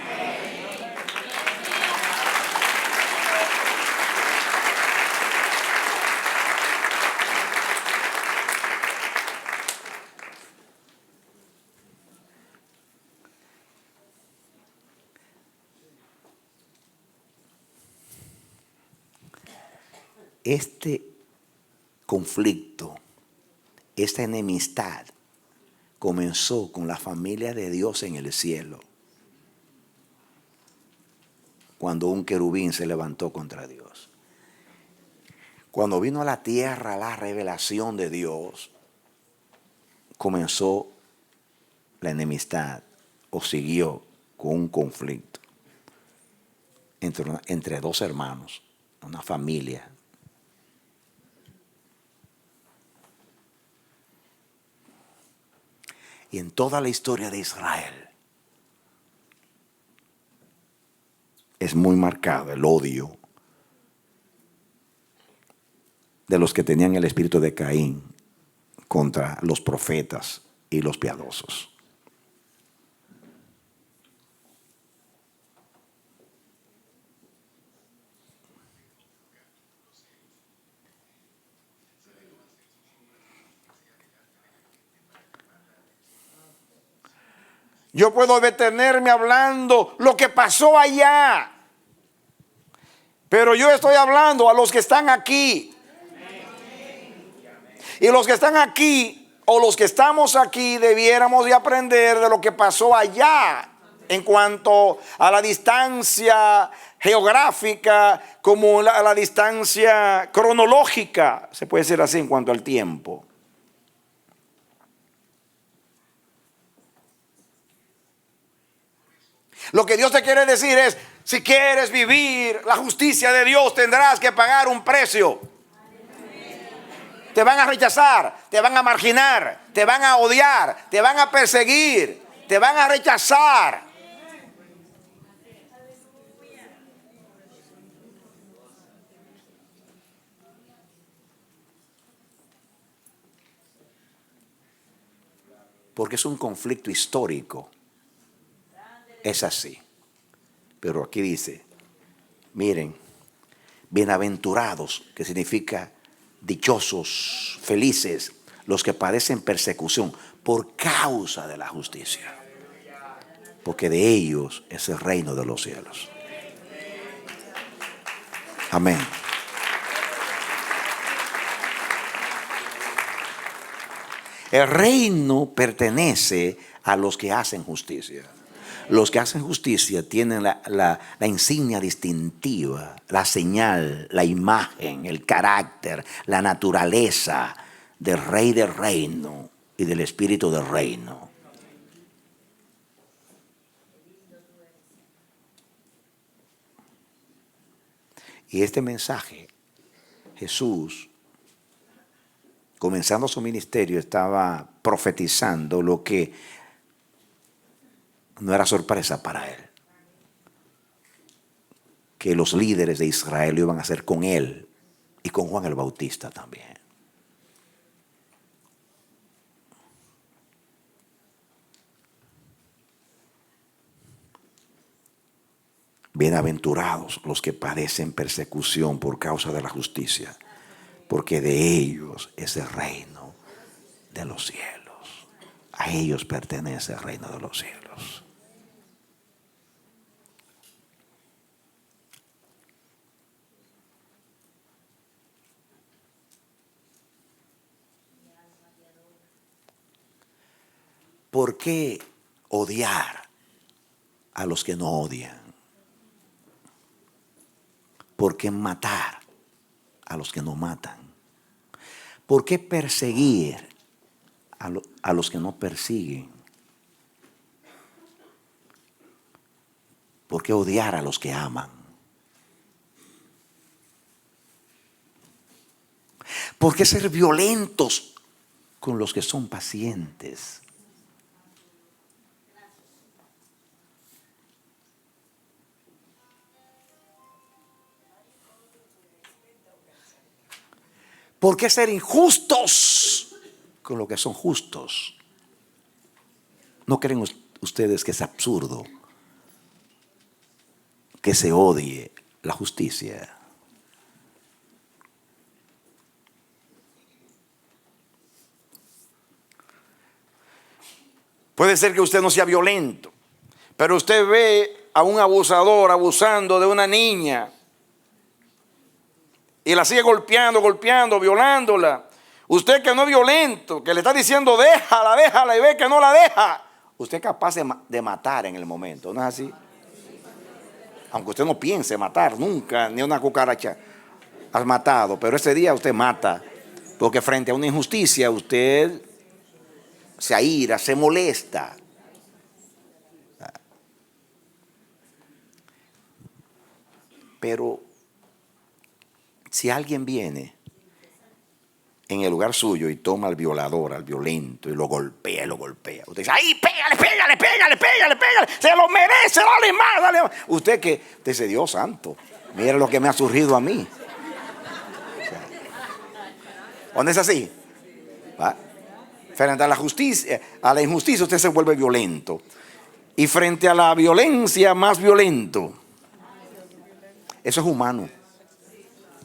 Este conflicto, esta enemistad comenzó con la familia de Dios en el cielo, cuando un querubín se levantó contra Dios. Cuando vino a la tierra la revelación de Dios, comenzó la enemistad o siguió con un conflicto entre dos hermanos, una familia. y en toda la historia de Israel es muy marcado el odio de los que tenían el espíritu de Caín contra los profetas y los piadosos. Yo puedo detenerme hablando lo que pasó allá, pero yo estoy hablando a los que están aquí. Y los que están aquí, o los que estamos aquí, debiéramos de aprender de lo que pasó allá en cuanto a la distancia geográfica, como a la distancia cronológica, se puede decir así en cuanto al tiempo. Lo que Dios te quiere decir es, si quieres vivir la justicia de Dios, tendrás que pagar un precio. Te van a rechazar, te van a marginar, te van a odiar, te van a perseguir, te van a rechazar. Porque es un conflicto histórico. Es así. Pero aquí dice, miren, bienaventurados, que significa dichosos, felices, los que padecen persecución por causa de la justicia. Porque de ellos es el reino de los cielos. Amén. El reino pertenece a los que hacen justicia. Los que hacen justicia tienen la insignia distintiva, la señal, la imagen, el carácter, la naturaleza del Rey del reino y del Espíritu del reino. Y este mensaje, Jesús, comenzando su ministerio, estaba profetizando lo que no era sorpresa para él, que los líderes de Israel lo iban a hacer con él y con Juan el Bautista también. Bienaventurados los que padecen persecución por causa de la justicia, porque de ellos es el reino de los cielos. A ellos pertenece el reino de los cielos. ¿Por qué odiar a los que no odian? ¿Por qué matar a los que no matan? ¿Por qué perseguir a los que no persiguen? ¿Por qué odiar a los que aman? ¿Por qué ser violentos con los que son pacientes? ¿Por qué ser injustos con los que son justos? ¿No creen ustedes que es absurdo que se odie la justicia? Puede ser que usted no sea violento, pero usted ve a un abusador abusando de una niña y la sigue golpeando, violándola. Usted que no es violento, que le está diciendo déjala y ve que no la deja, usted es capaz de matar en el momento, ¿no es así? Aunque usted no piense matar nunca, ni una cucaracha has matado, pero ese día usted mata, porque frente a una injusticia usted se aira, se molesta. Pero si alguien viene en el lugar suyo y toma al violador, al violento, y lo golpea, Usted dice, ¡ay, pégale! ¡Se lo merece! ¡Dale más! Usted dice, Dios santo, mira lo que me ha surgido a mí. ¿O no es así? ¿Va? Frente a la justicia, a la injusticia, usted se vuelve violento. Y frente a la violencia, más violento. Eso es humano.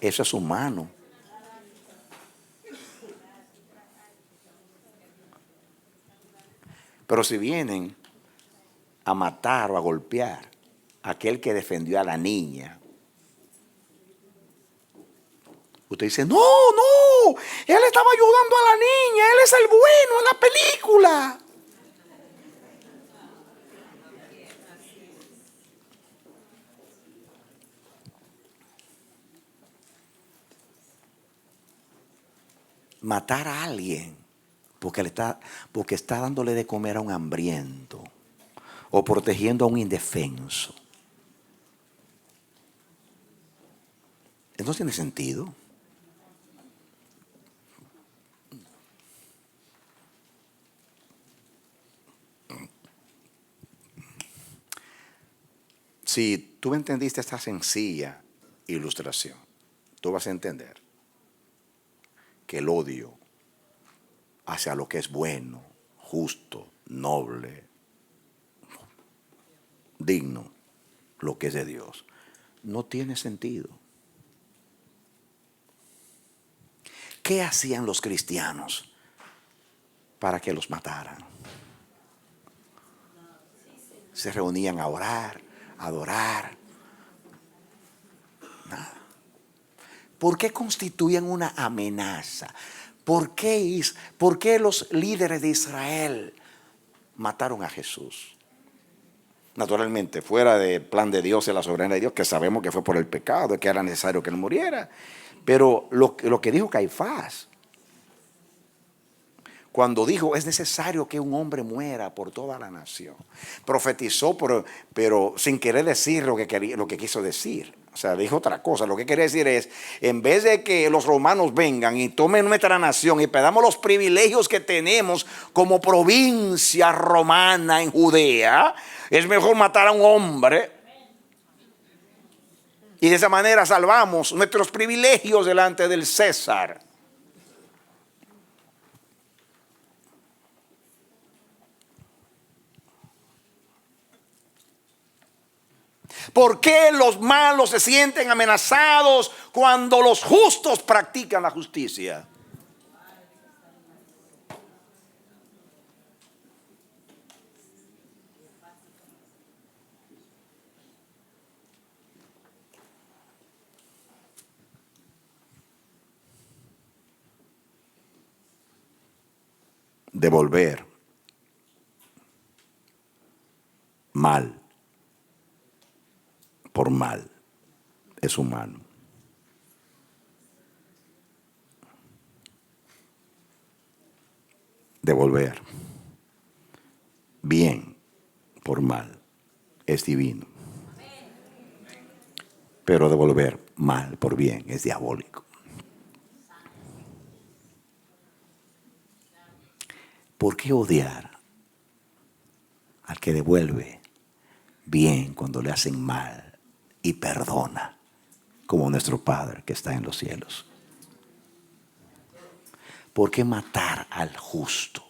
Eso es humano. Pero si vienen a matar o a golpear a aquel que defendió a la niña, usted dice, no, él estaba ayudando a la niña, él es el bueno en la película. Matar a alguien porque está dándole de comer a un hambriento o protegiendo a un indefenso. Eso no tiene sentido. Si tú entendiste esta sencilla ilustración, tú vas a entender que el odio hacia lo que es bueno, justo, noble, digno, lo que es de Dios, no tiene sentido. ¿Qué hacían los cristianos para que los mataran? Se reunían a orar, a adorar. Nada. ¿Por qué constituían una amenaza? ¿Por qué los líderes de Israel mataron a Jesús? Naturalmente, fuera del plan de Dios y la soberanía de Dios, que sabemos que fue por el pecado, que era necesario que él muriera. Pero lo que dijo Caifás, cuando dijo, es necesario que un hombre muera por toda la nación, profetizó, pero sin querer decir lo que quiso decir. O sea, dijo otra cosa. Lo que quería decir es, en vez de que los romanos vengan y tomen nuestra nación y perdamos los privilegios que tenemos como provincia romana en Judea, es mejor matar a un hombre. Y de esa manera salvamos nuestros privilegios delante del César. ¿Por qué los malos se sienten amenazados cuando los justos practican la justicia? Devolver mal por mal es humano. Devolver bien por mal es divino. Pero devolver mal por bien es diabólico. ¿Por qué odiar al que devuelve bien cuando le hacen mal y perdona, como nuestro Padre que está en los cielos? ¿Por qué matar al justo?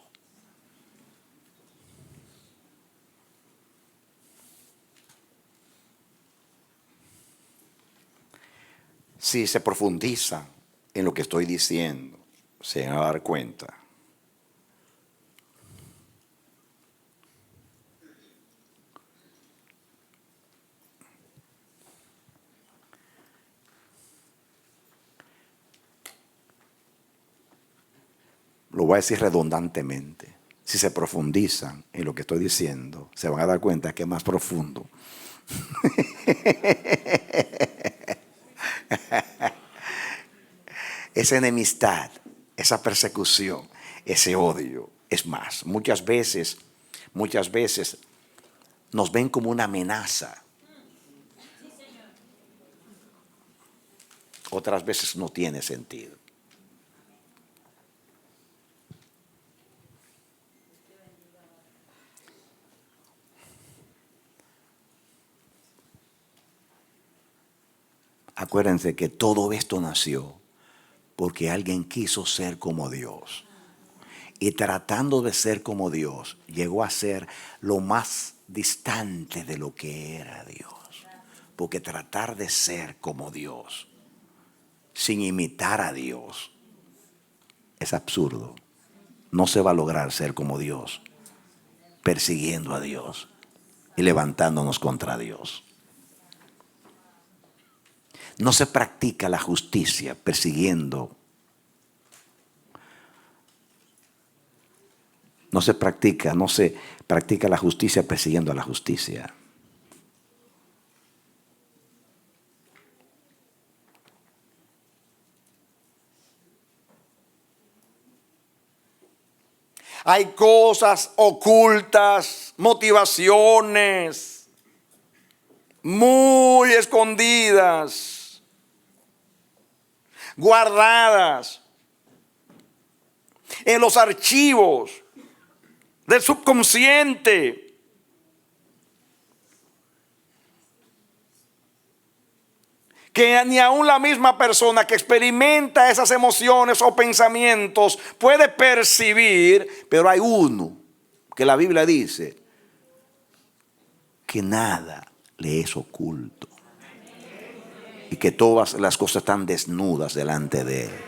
Si se profundizan en lo que estoy diciendo, se van a dar cuenta lo voy a decir redundantemente. Si se profundizan en lo que estoy diciendo, se van a dar cuenta que es más profundo. Esa enemistad, esa persecución, ese odio, es más. Muchas veces nos ven como una amenaza. Otras veces no tiene sentido. Acuérdense que todo esto nació porque alguien quiso ser como Dios. Y tratando de ser como Dios, llegó a ser lo más distante de lo que era Dios. Porque tratar de ser como Dios, sin imitar a Dios, es absurdo. No se va a lograr ser como Dios, persiguiendo a Dios y levantándonos contra Dios. No se practica la justicia persiguiendo. No se practica la justicia persiguiendo a la justicia. Hay cosas ocultas, motivaciones muy escondidas, guardadas en los archivos del subconsciente. Que ni aún la misma persona que experimenta esas emociones o pensamientos puede percibir, pero hay uno que la Biblia dice que nada le es oculto y que todas las cosas están desnudas delante de él.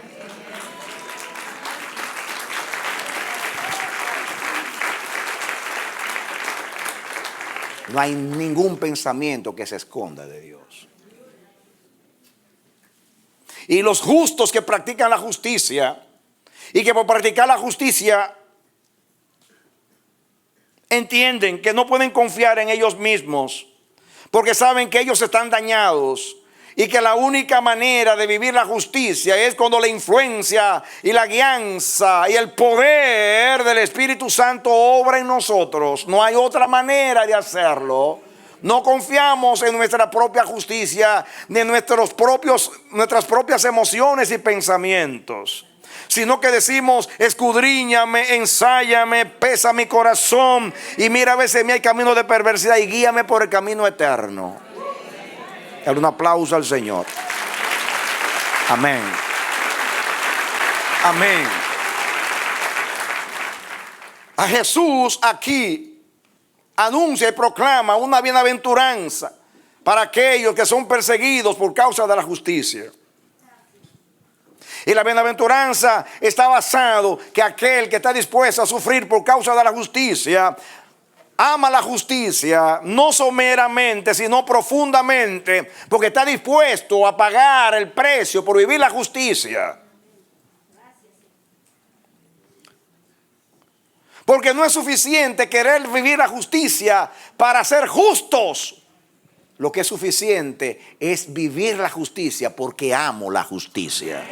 No hay ningún pensamiento que se esconda de Dios. Y los justos que practican la justicia, y que por practicar la justicia entienden que no pueden confiar en ellos mismos, porque saben que ellos están dañados, y que la única manera de vivir la justicia es cuando la influencia y la guianza y el poder del Espíritu Santo obra en nosotros. No hay otra manera de hacerlo. No confiamos en nuestra propia justicia, ni en nuestras propias emociones y pensamientos, sino que decimos: escudriñame, ensáyame, pesa mi corazón y mira a ver si en mí hay camino de perversidad y guíame por el camino eterno. Dale un aplauso al Señor. Amén. Amén. A Jesús aquí anuncia y proclama una bienaventuranza para aquellos que son perseguidos por causa de la justicia. Y la bienaventuranza está basado que aquel que está dispuesto a sufrir por causa de la justicia ama la justicia, no someramente, sino profundamente, porque está dispuesto a pagar el precio por vivir la justicia. Porque no es suficiente querer vivir la justicia para ser justos. Lo que es suficiente es vivir la justicia porque amo la justicia.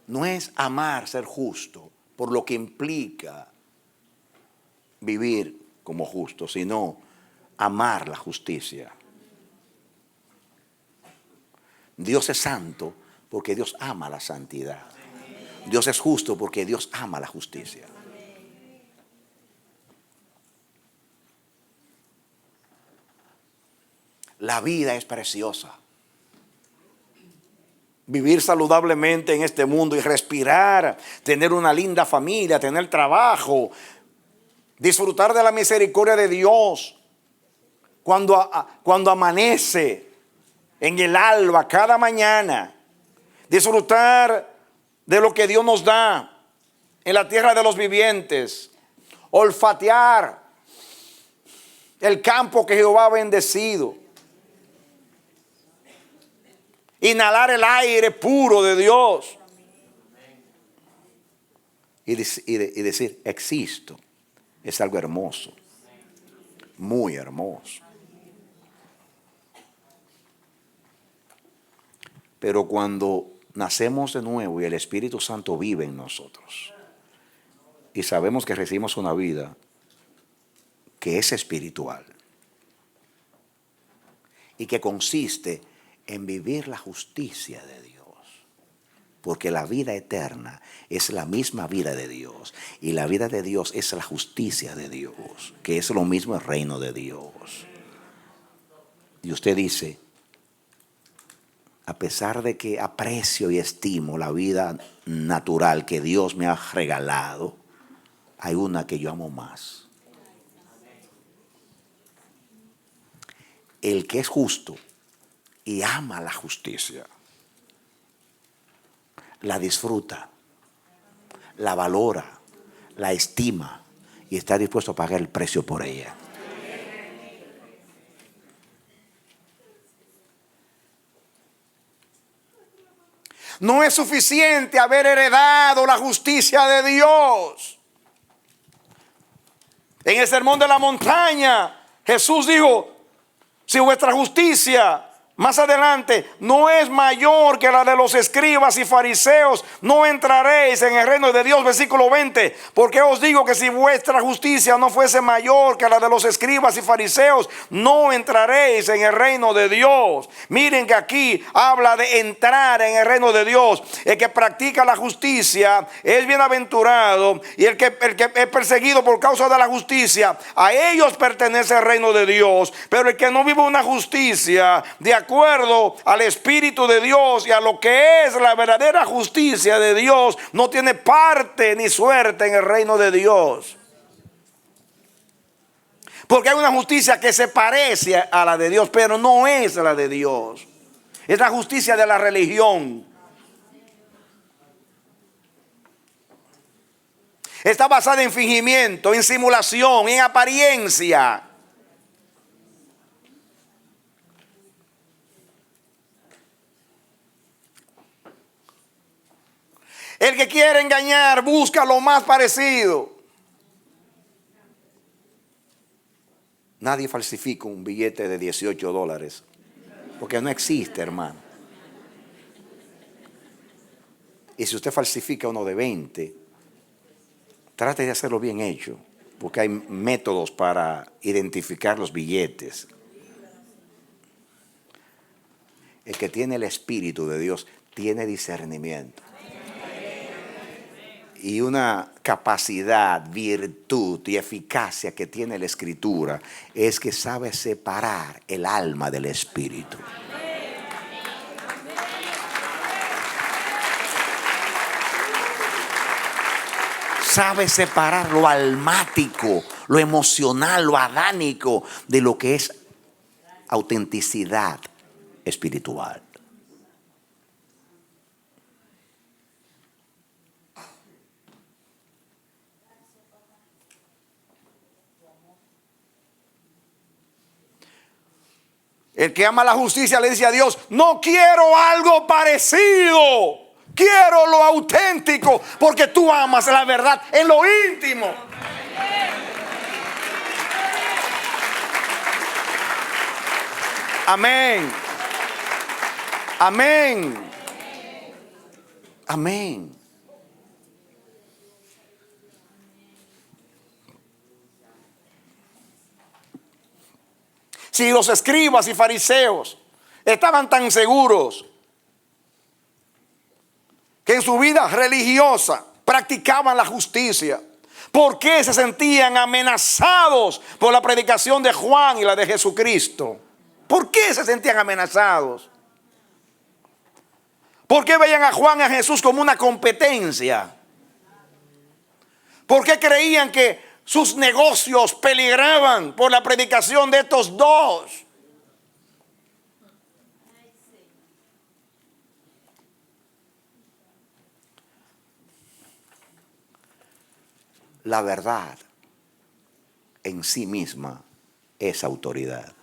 No es amar ser justo por lo que implica vivir como justo, sino amar la justicia. Dios es santo porque Dios ama la santidad. Dios es justo porque Dios ama la justicia. La vida es preciosa. Vivir saludablemente en este mundo y respirar, tener una linda familia, tener trabajo, disfrutar de la misericordia de Dios cuando amanece en el alba cada mañana, disfrutar de lo que Dios nos da en la tierra de los vivientes, olfatear el campo que Jehová ha bendecido, inhalar el aire puro de Dios y decir existo. Es algo hermoso, muy hermoso. Pero cuando nacemos de nuevo y el Espíritu Santo vive en nosotros y sabemos que recibimos una vida que es espiritual y que consiste en vivir la justicia de Dios, Porque la vida eterna es la misma vida de Dios. Y la vida de Dios es la justicia de Dios, que es lo mismo el reino de Dios. Y usted dice, a pesar de que aprecio y estimo la vida natural que Dios me ha regalado, hay una que yo amo más. El que es justo y ama la justicia, la disfruta, la valora, la estima y está dispuesto a pagar el precio por ella. No es suficiente haber heredado la justicia de Dios. En el sermón de la montaña, Jesús dijo, si vuestra justicia, más adelante, no es mayor que la de los escribas y fariseos, no entraréis en el reino de Dios. Versículo 20, porque os digo que si vuestra justicia no fuese mayor que la de los escribas y fariseos, no entraréis en el reino de Dios. Miren que aquí habla de entrar en el reino de Dios. El que practica la justicia es bienaventurado, y el que es perseguido por causa de la justicia, a ellos pertenece el reino de Dios. Pero el que no vive una justicia de acuerdo al Espíritu de Dios y a lo que es la verdadera justicia de Dios, no tiene parte ni suerte en el reino de Dios. Porque hay una justicia que se parece a la de Dios, pero no es la de Dios. Es la justicia de la religión. Está basada en fingimiento, en simulación, en apariencia. El que quiere engañar busca lo más parecido. Nadie falsifica un billete de $18, porque no existe, hermano. Y si usted falsifica uno de 20, trate de hacerlo bien hecho, porque hay métodos para identificar los billetes. El que tiene el Espíritu de Dios tiene discernimiento. Y una capacidad, virtud y eficacia que tiene la Escritura es que sabe separar el alma del espíritu. Sabe separar lo almático, lo emocional, lo adánico de lo que es autenticidad espiritual. El que ama la justicia le dice a Dios, no quiero algo parecido, quiero lo auténtico, porque tú amas la verdad en lo íntimo. Amén. Amén. Amén. Si los escribas y fariseos estaban tan seguros que en su vida religiosa practicaban la justicia, ¿por qué se sentían amenazados por la predicación de Juan y la de Jesucristo? ¿Por qué se sentían amenazados? ¿Por qué veían a Juan y a Jesús como una competencia? ¿Por qué creían que sus negocios peligraban por la predicación de estos dos? La verdad en sí misma es autoridad.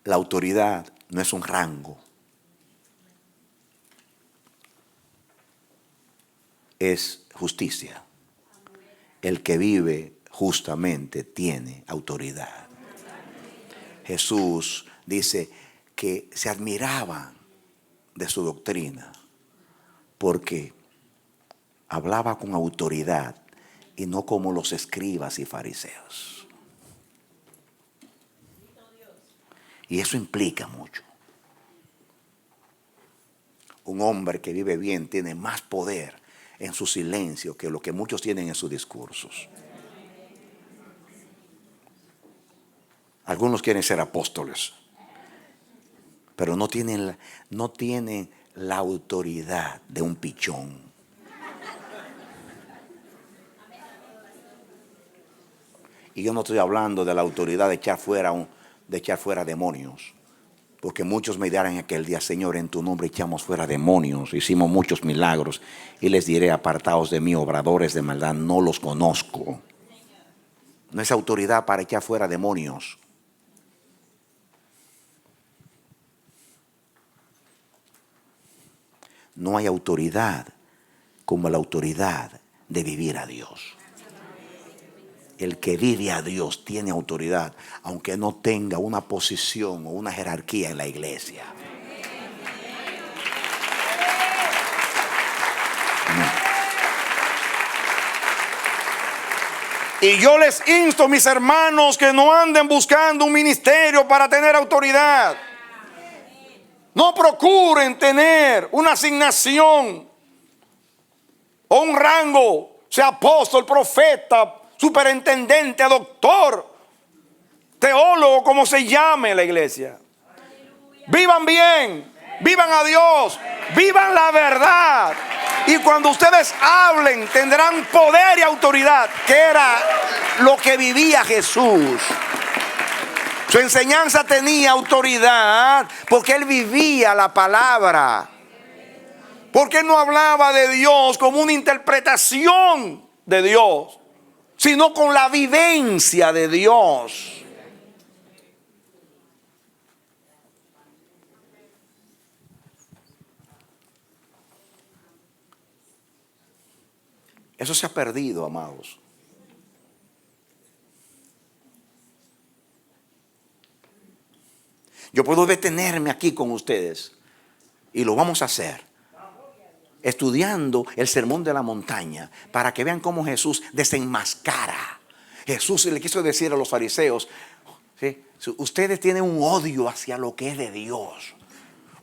La autoridad no es un rango. Es justicia. El que vive justamente tiene autoridad. Jesús dice que se admiraban de su doctrina porque hablaba con autoridad y no como los escribas y fariseos. Y eso implica mucho. Un hombre que vive bien tiene más poder en su silencio que lo que muchos tienen en sus discursos. Algunos quieren ser apóstoles, pero no tienen la autoridad de un pichón. Y yo no estoy hablando de la autoridad de echar fuera demonios. Porque muchos me dirán aquel día: Señor, en tu nombre echamos fuera demonios, hicimos muchos milagros. Y les diré: apartaos de mí, obradores de maldad, no los conozco. No es autoridad para echar fuera demonios. No hay autoridad como la autoridad de vivir a Dios. El que vive a Dios tiene autoridad, aunque no tenga una posición o una jerarquía en la iglesia. No. Y yo les insto, mis hermanos, que no anden buscando un ministerio para tener autoridad. No procuren tener una asignación o un rango, sea apóstol, profeta, superintendente, doctor, teólogo, como se llame en la iglesia. Vivan bien, vivan a Dios, vivan la verdad. Y cuando ustedes hablen tendrán poder y autoridad, que era lo que vivía Jesús. Su enseñanza tenía autoridad porque él vivía la palabra. Porque él no hablaba de Dios como una interpretación de Dios, sino con la vivencia de Dios. Eso se ha perdido, amados. Yo puedo detenerme aquí con ustedes y lo vamos a hacer estudiando el sermón de la montaña para que vean cómo Jesús desenmascara. Jesús le quiso decir a los fariseos: ¿sí? Ustedes tienen un odio hacia lo que es de Dios.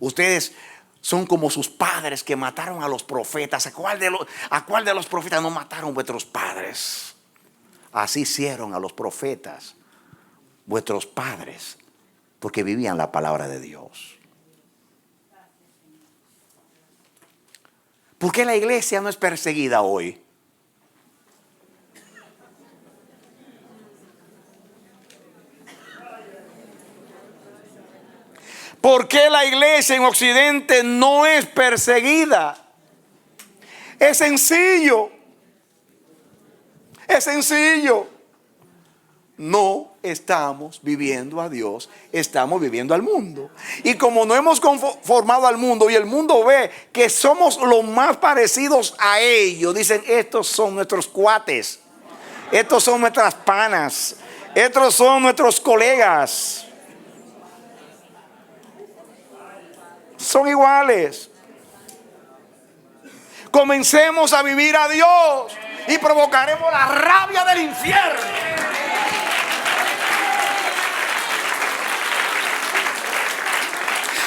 Ustedes son como sus padres que mataron a los profetas. ¿A cuál de los profetas no mataron vuestros padres? Así hicieron a los profetas vuestros padres, porque vivían la palabra de Dios. ¿Por qué la iglesia no es perseguida hoy? ¿Por qué la iglesia en Occidente no es perseguida? Es sencillo. Es sencillo. No estamos viviendo a Dios, estamos viviendo al mundo. Y como no hemos conformado al mundo y el mundo ve que somos los más parecidos a ellos, dicen: estos son nuestros cuates, estos son nuestras panas, estos son nuestros colegas. Son iguales. Comencemos a vivir a Dios y provocaremos la rabia del infierno.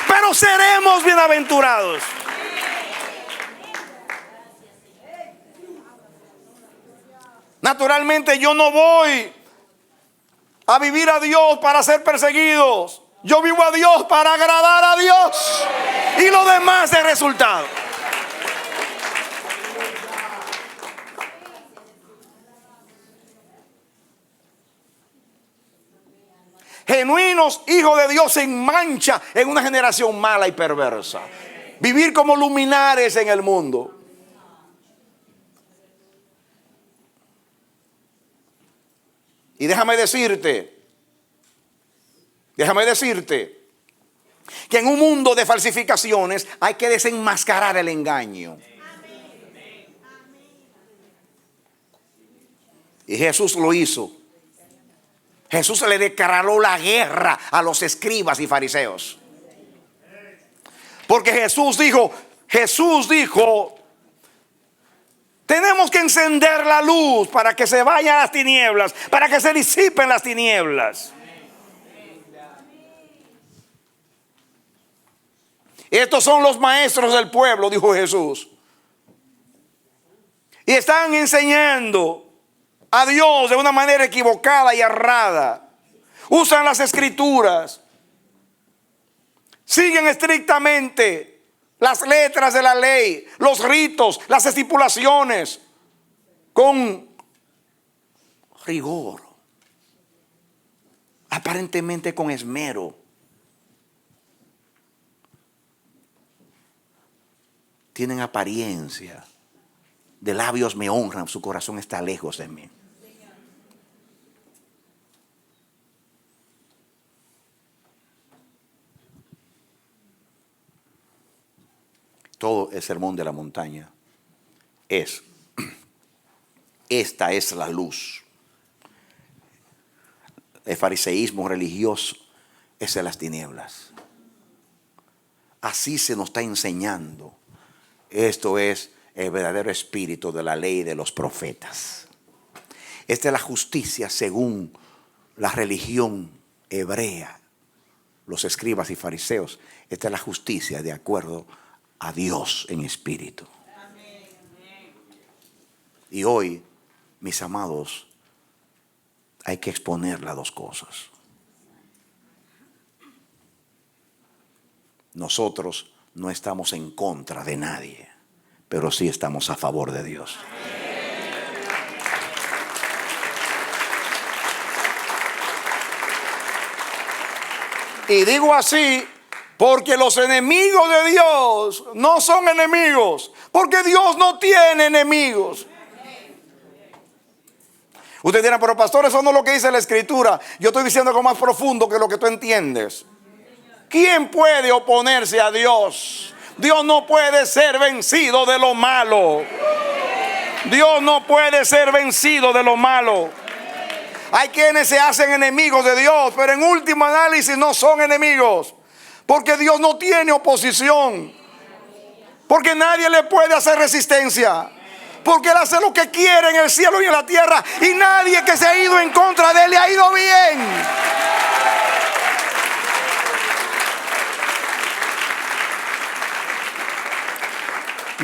Pero seremos bienaventurados. Naturalmente yo no voy a vivir a Dios para ser perseguidos. Yo vivo a Dios para agradar a Dios. Y lo demás es resultado. Genuinos hijos de Dios sin mancha en una generación mala y perversa. Vivir como luminares en el mundo. Y déjame decirte que en un mundo de falsificaciones hay que desenmascarar el engaño. Y Jesús lo hizo. Jesús le declaró la guerra a los escribas y fariseos. Porque Jesús dijo, tenemos que encender la luz para que se vayan las tinieblas, para que se disipen las tinieblas. Estos son los maestros del pueblo, dijo Jesús. Y están enseñando a Dios de una manera equivocada y errada. Usan las escrituras. Siguen estrictamente las letras de la ley, los ritos, las estipulaciones, con rigor, aparentemente con esmero. Tienen apariencia de labios me honran, su corazón está lejos de mí. Todo el sermón de la montaña es: esta es la luz. El fariseísmo religioso es de las tinieblas. Así se nos está enseñando. Esto es el verdadero espíritu de la ley de los profetas. Esta es la justicia según la religión hebrea, los escribas y fariseos. Esta es la justicia de acuerdo a Dios en espíritu. Y hoy, mis amados, hay que exponer las dos cosas. Nosotros no estamos en contra de nadie, pero sí estamos a favor de Dios. Y digo así porque los enemigos de Dios no son enemigos, porque Dios no tiene enemigos. Usted dirá, pero pastor, eso no es lo que dice la escritura. Yo estoy diciendo algo más profundo que lo que tú entiendes. ¿Quién puede oponerse a Dios? Dios no puede ser vencido de lo malo. Dios no puede ser vencido de lo malo. Hay quienes se hacen enemigos de Dios, pero en último análisis no son enemigos. Porque Dios no tiene oposición. Porque nadie le puede hacer resistencia. Porque Él hace lo que quiere en el cielo y en la tierra. Y nadie que se ha ido en contra de Él le ha ido bien.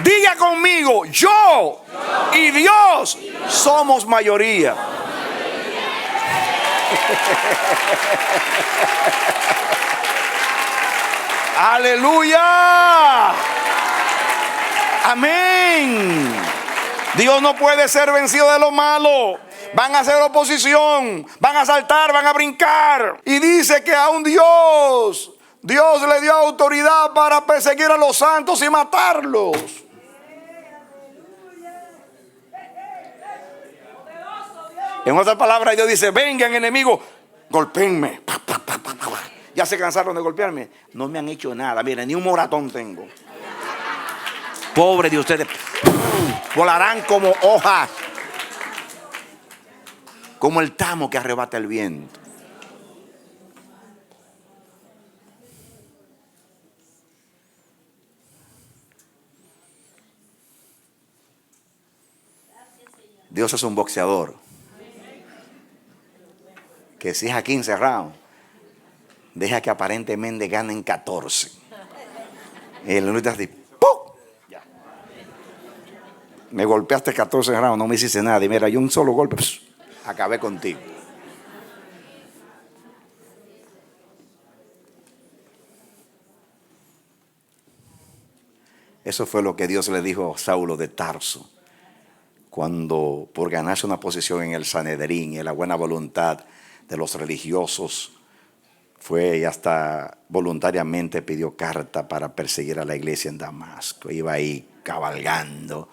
Diga conmigo, yo y Dios somos mayoría. Aleluya. Amén. Dios no puede ser vencido de lo malo. Van a hacer oposición, van a saltar, van a brincar. Y dice que a un Dios le dio autoridad para perseguir a los santos y matarlos. En otras palabras, Dios dice: vengan, enemigos, golpéenme. Ya se cansaron de golpearme. No me han hecho nada. Miren, ni un moratón tengo. Pobre de ustedes. Volarán como hojas, como el tamo que arrebata el viento. Dios es un boxeador que si es a 15 rounds, deja que aparentemente ganen 14. Y el único así, ¡pum! Ya. Me golpeaste 14 rounds, no me hiciste nada. Y mira, yo un solo golpe, acabé contigo. Eso fue lo que Dios le dijo a Saulo de Tarso, cuando por ganarse una posición en el Sanedrín y en la buena voluntad de los religiosos, fue y hasta voluntariamente pidió carta para perseguir a la iglesia en Damasco. Iba ahí cabalgando,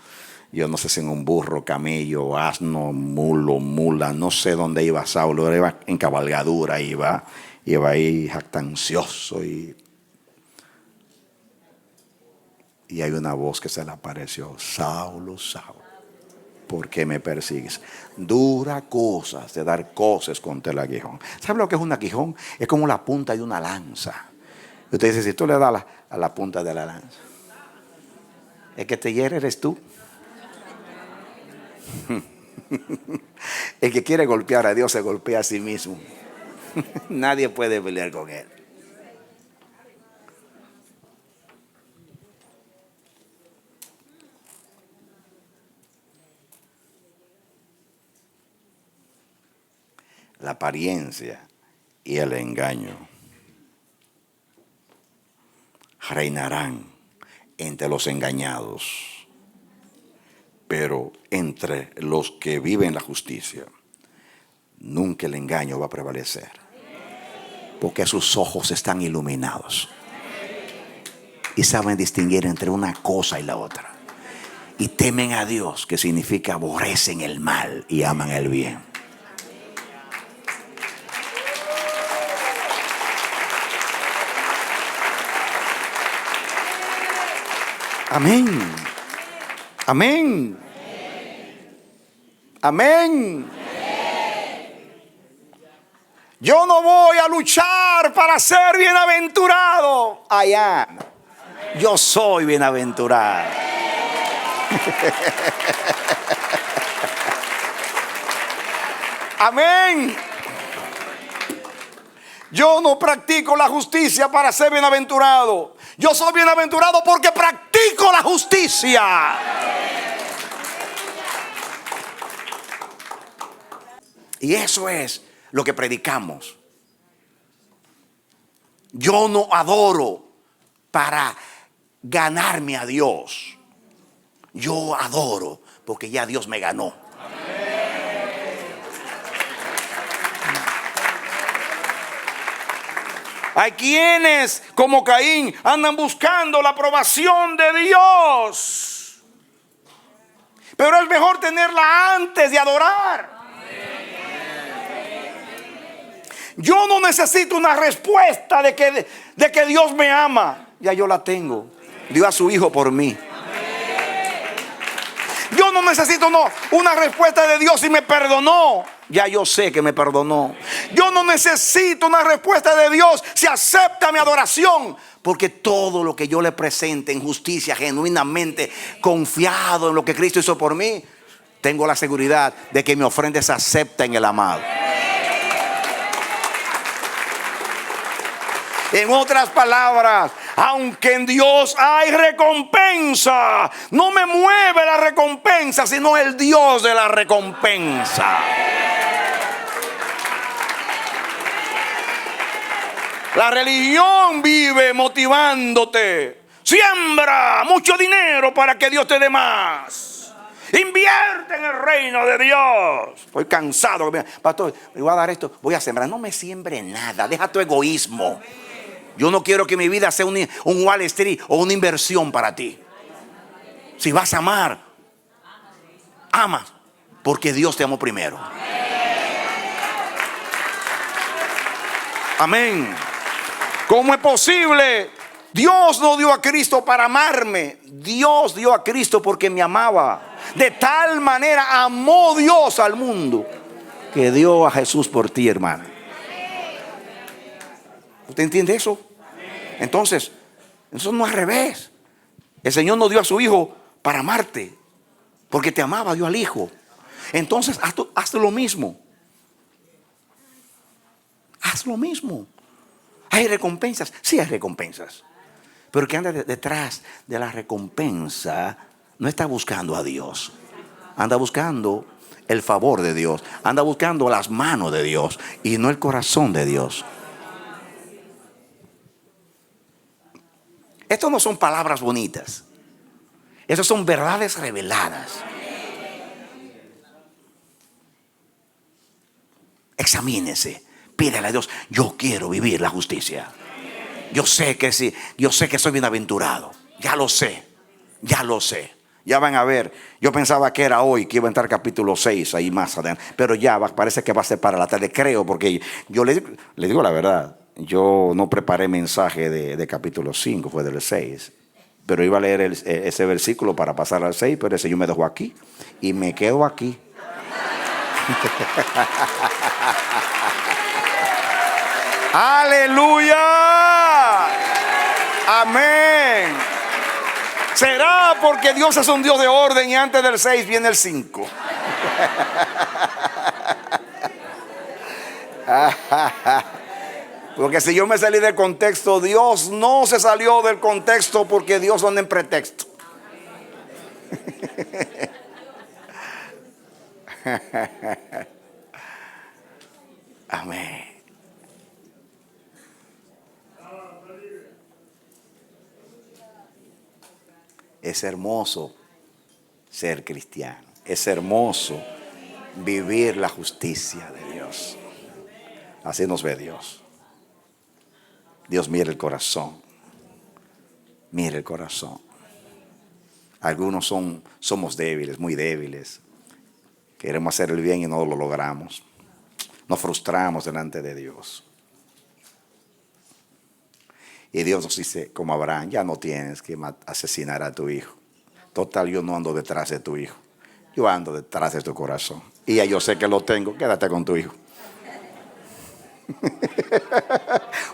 yo no sé si en un burro, camello, asno, mulo, mula, no sé dónde iba Saulo, iba en cabalgadura, iba ahí jactancioso y hay una voz que se le apareció: Saulo, Saulo, ¿por qué me persigues? Dura cosas de dar coces contra el aguijón. ¿Sabe lo que es un aguijón? Es como la punta de una lanza. Y usted dice, si tú le das a la punta de la lanza, el que te hiere eres tú. El que quiere golpear a Dios se golpea a sí mismo. Nadie puede pelear con Él. la apariencia y el engaño reinarán entre los engañados, pero entre los que viven la justicia nunca el engaño va a prevalecer, porque sus ojos están iluminados y saben distinguir entre una cosa y la otra, y temen a Dios, que significa aborrecen el mal y aman el bien. Amén. Amén. Amén. Yo no voy a luchar para ser bienaventurado. Allá. Yo soy bienaventurado. Amén. Yo no practico la justicia para ser bienaventurado. Yo soy bienaventurado porque practico la justicia. Y eso es lo que predicamos. Yo no adoro para ganarme a Dios. Yo adoro porque ya Dios me ganó. Hay quienes, como Caín, andan buscando la aprobación de Dios. Pero es mejor tenerla antes de adorar. Yo no necesito una respuesta de que Dios me ama. Ya yo la tengo. Dio a su Hijo por mí. Yo no necesito una respuesta de Dios si me perdonó. Ya yo sé que me perdonó. Yo no necesito una respuesta de Dios si acepta mi adoración, porque todo lo que yo le presente en justicia, genuinamente confiado en lo que Cristo hizo por mí, tengo la seguridad de que mi ofrenda se acepta en el amado. En otras palabras, aunque en Dios hay recompensa, no me mueve la recompensa, sino el Dios de la recompensa. La religión vive motivándote. Siembra mucho dinero para que Dios te dé más. Invierte en el reino de Dios. Estoy cansado. Pastor, me voy a dar esto, voy a sembrar. No me siembre nada. Deja tu egoísmo. Yo no quiero que mi vida sea un Wall Street o una inversión para ti. Si vas a amar, ama porque Dios te amó primero. Amén. ¿Cómo es posible? Dios no dio a Cristo para amarme. Dios dio a Cristo porque me amaba. De tal manera amó Dios al mundo que dio a Jesús por ti, hermano. ¿Usted entiende eso? Entonces, eso no es al revés. El Señor no dio a su Hijo para amarte, porque te amaba, dio al Hijo. Entonces, haz lo mismo. Haz lo mismo. ¿Hay recompensas? Sí hay recompensas. Pero el que anda detrás de la recompensa no está buscando a Dios. Anda buscando el favor de Dios. Anda buscando las manos de Dios y no el corazón de Dios. Estas no son palabras bonitas. Estas son verdades reveladas. Examínese. Pídele a Dios, yo quiero vivir la justicia. Yo sé que sí, yo sé que soy bienaventurado. Ya lo sé, ya lo sé. Ya van a ver, yo pensaba que era hoy que iba a entrar capítulo 6 ahí más adelante, pero ya parece que va a ser para la tarde, creo, porque yo le digo la verdad. Yo no preparé mensaje de capítulo 5, fue del 6. Pero iba a leer ese versículo para pasar al 6, pero ese yo me dejo aquí y me quedo aquí. Aleluya. Amén. Será porque Dios es un Dios de orden y antes del 6 viene el 5. Porque si yo me salí del contexto, Dios no se salió del contexto, porque Dios anda en pretexto. Amén. Es hermoso ser cristiano. Es hermoso vivir la justicia de Dios. Así nos ve Dios. Dios mira el corazón. Mira el corazón. Algunos somos débiles, muy débiles. Queremos hacer el bien y no lo logramos. Nos frustramos delante de Dios. Y Dios nos dice, como Abraham, ya no tienes que asesinar a tu hijo. Total, yo no ando detrás de tu hijo. Yo ando detrás de tu corazón. Y ya yo sé que lo tengo. Quédate con tu hijo.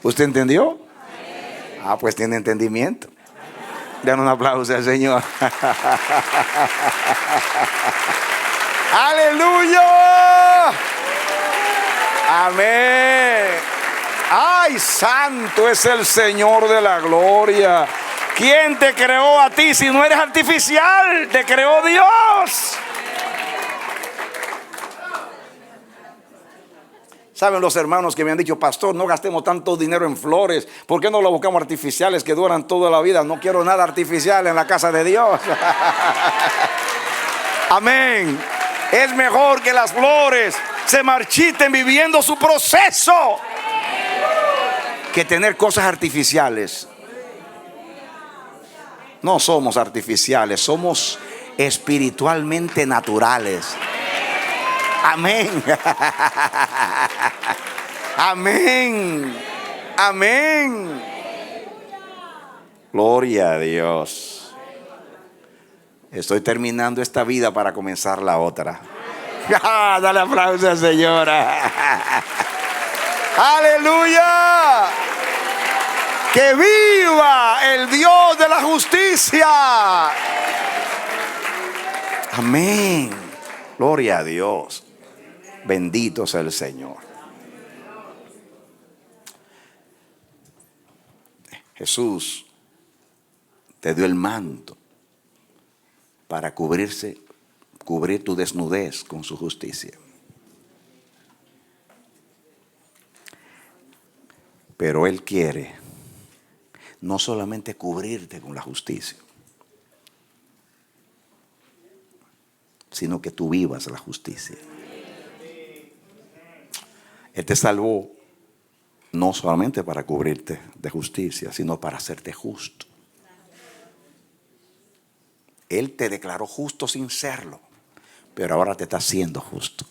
¿Usted entendió? Ah, pues tiene entendimiento. Den un aplauso al Señor. ¡Aleluya! Amén. ¡Ay, santo es el Señor de la gloria! ¿Quién te creó a ti si no eres artificial? Te creó Dios. ¿Saben los hermanos que me han dicho, pastor, no gastemos tanto dinero en flores? ¿Por qué no lo buscamos artificiales que duran toda la vida? No quiero nada artificial en la casa de Dios. Amén. Es mejor que las flores se marchiten viviendo su proceso que tener cosas artificiales. No somos artificiales, somos espiritualmente naturales. Amén. Amén. Amén. Gloria a Dios. Estoy terminando esta vida para comenzar la otra. Dale aplausos, señora. Aleluya. Que viva el Dios de la justicia. Amén. Gloria a Dios. Bendito sea el Señor. Jesús te dio el manto para cubrir tu desnudez con su justicia. Pero Él quiere no solamente cubrirte con la justicia, sino que tú vivas la justicia. Él te salvó no solamente para cubrirte de justicia, sino para hacerte justo. Él te declaró justo sin serlo, pero ahora te está haciendo justo.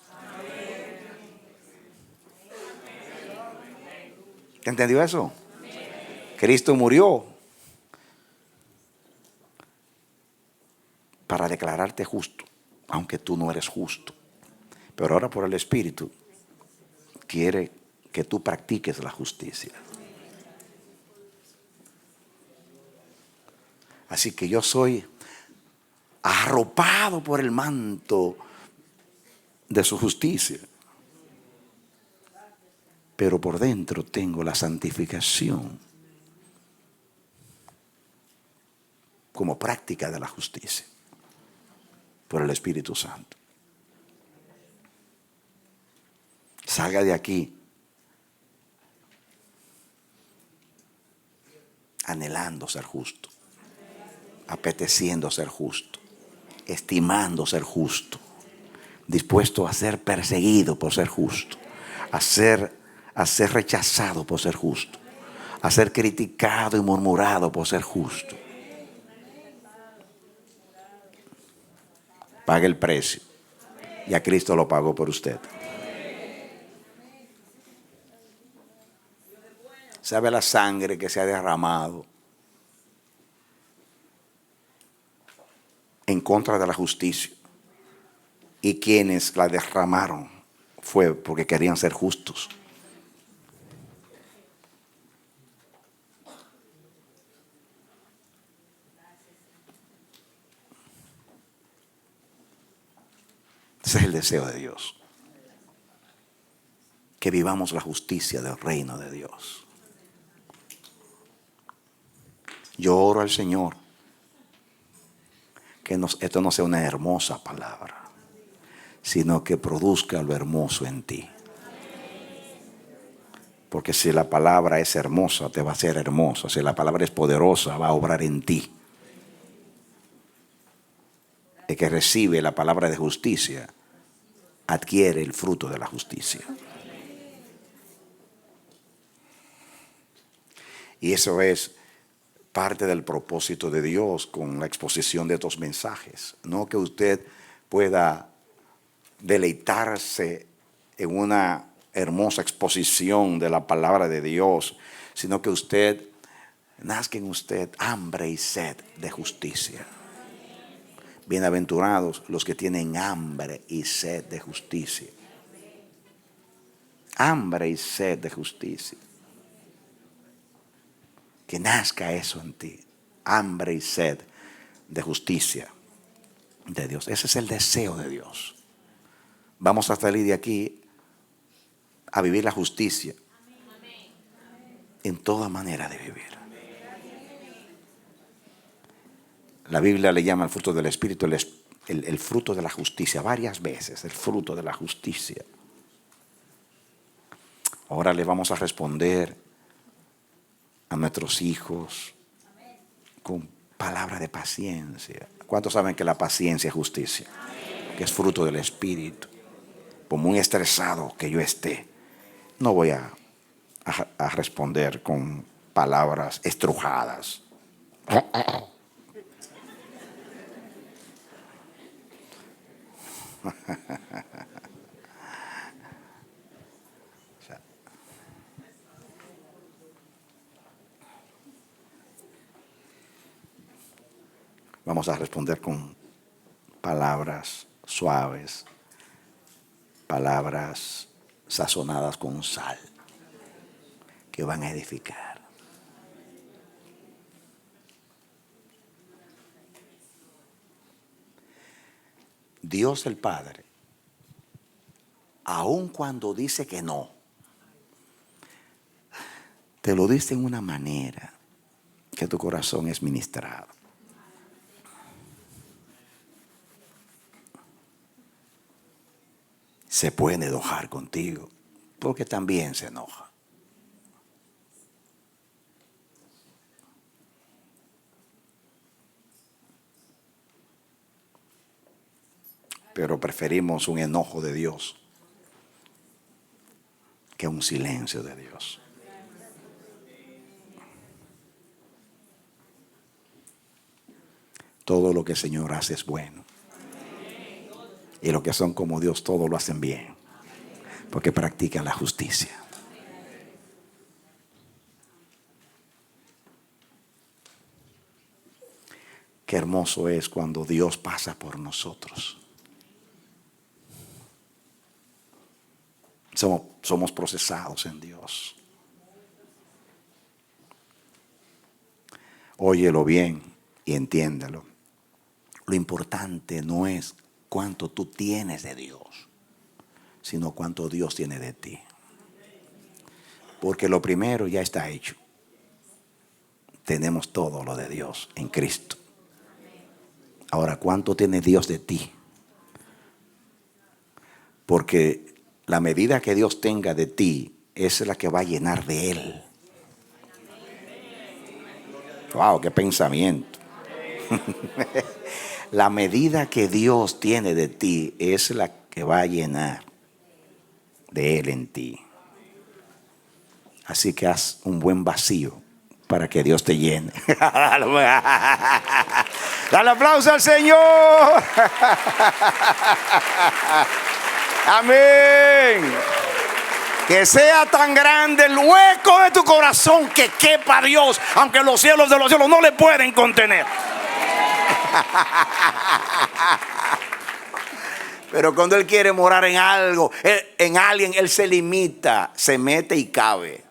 ¿Te entendió eso? Cristo murió para declararte justo, aunque tú no eres justo. Pero ahora por el Espíritu quiere que tú practiques la justicia. Así que yo soy arropado por el manto de su justicia. Pero por dentro tengo la santificación como práctica de la justicia por el Espíritu Santo. Salga de aquí anhelando ser justo, apeteciendo ser justo, estimando ser justo, dispuesto a ser perseguido por ser justo, a ser rechazado por ser justo, a ser criticado y murmurado por ser justo. Pague el precio. Ya Cristo lo pagó por usted. ¿Sabe la sangre que se ha derramado en contra de la justicia? Y quienes la derramaron fue porque querían ser justos. Ese es el deseo de Dios. Que vivamos la justicia del reino de Dios. Yo oro al Señor que esto no sea una hermosa palabra, sino que produzca lo hermoso en ti. Porque si la palabra es hermosa, te va a ser hermosa. Si la palabra es poderosa, va a obrar en ti. El que recibe la palabra de justicia adquiere el fruto de la justicia. Y eso es parte del propósito de Dios con la exposición de estos mensajes. No que usted pueda deleitarse en una hermosa exposición de la palabra de Dios, sino que usted nazca en usted hambre y sed de justicia. Bienaventurados los que tienen hambre y sed de justicia. Hambre y sed de justicia. Que nazca eso en ti. Hambre y sed de justicia de Dios. Ese es el deseo de Dios. Vamos a salir de aquí a vivir la justicia en toda manera de vivir. La Biblia le llama al fruto del Espíritu el fruto de la justicia varias veces, el fruto de la justicia. Ahora le vamos a responder a nuestros hijos con palabra de paciencia. ¿Cuántos saben que la paciencia es justicia? Que es fruto del Espíritu. Por muy estresado que yo esté, no voy a responder con palabras estrujadas. Vamos a responder con palabras suaves, palabras sazonadas con sal, que van a edificar. Dios el Padre, aun cuando dice que no, te lo dice en una manera que tu corazón es ministrado. Se puede enojar contigo, porque también se enoja. Pero preferimos un enojo de Dios que un silencio de Dios. Todo lo que el Señor hace es bueno. Y los que son como Dios, todo lo hacen bien. Porque practican la justicia. Qué hermoso es cuando Dios pasa por nosotros. Somos procesados en Dios. Óyelo bien y entiéndelo. Lo importante no es cuánto tú tienes de Dios, sino cuánto Dios tiene de ti. Porque lo primero ya está hecho. Tenemos todo lo de Dios en Cristo. Ahora, ¿cuánto tiene Dios de ti? Porque la medida que Dios tenga de ti es la que va a llenar de Él. Wow, qué pensamiento. La medida que Dios tiene de ti es la que va a llenar de Él en ti. Así que haz un buen vacío para que Dios te llene. Dale aplauso al Señor. Amén. Que sea tan grande el hueco de tu corazón que quepa Dios, aunque los cielos de los cielos no le pueden contener. Pero cuando Él quiere morar en algo, en alguien, Él se limita, se mete y cabe.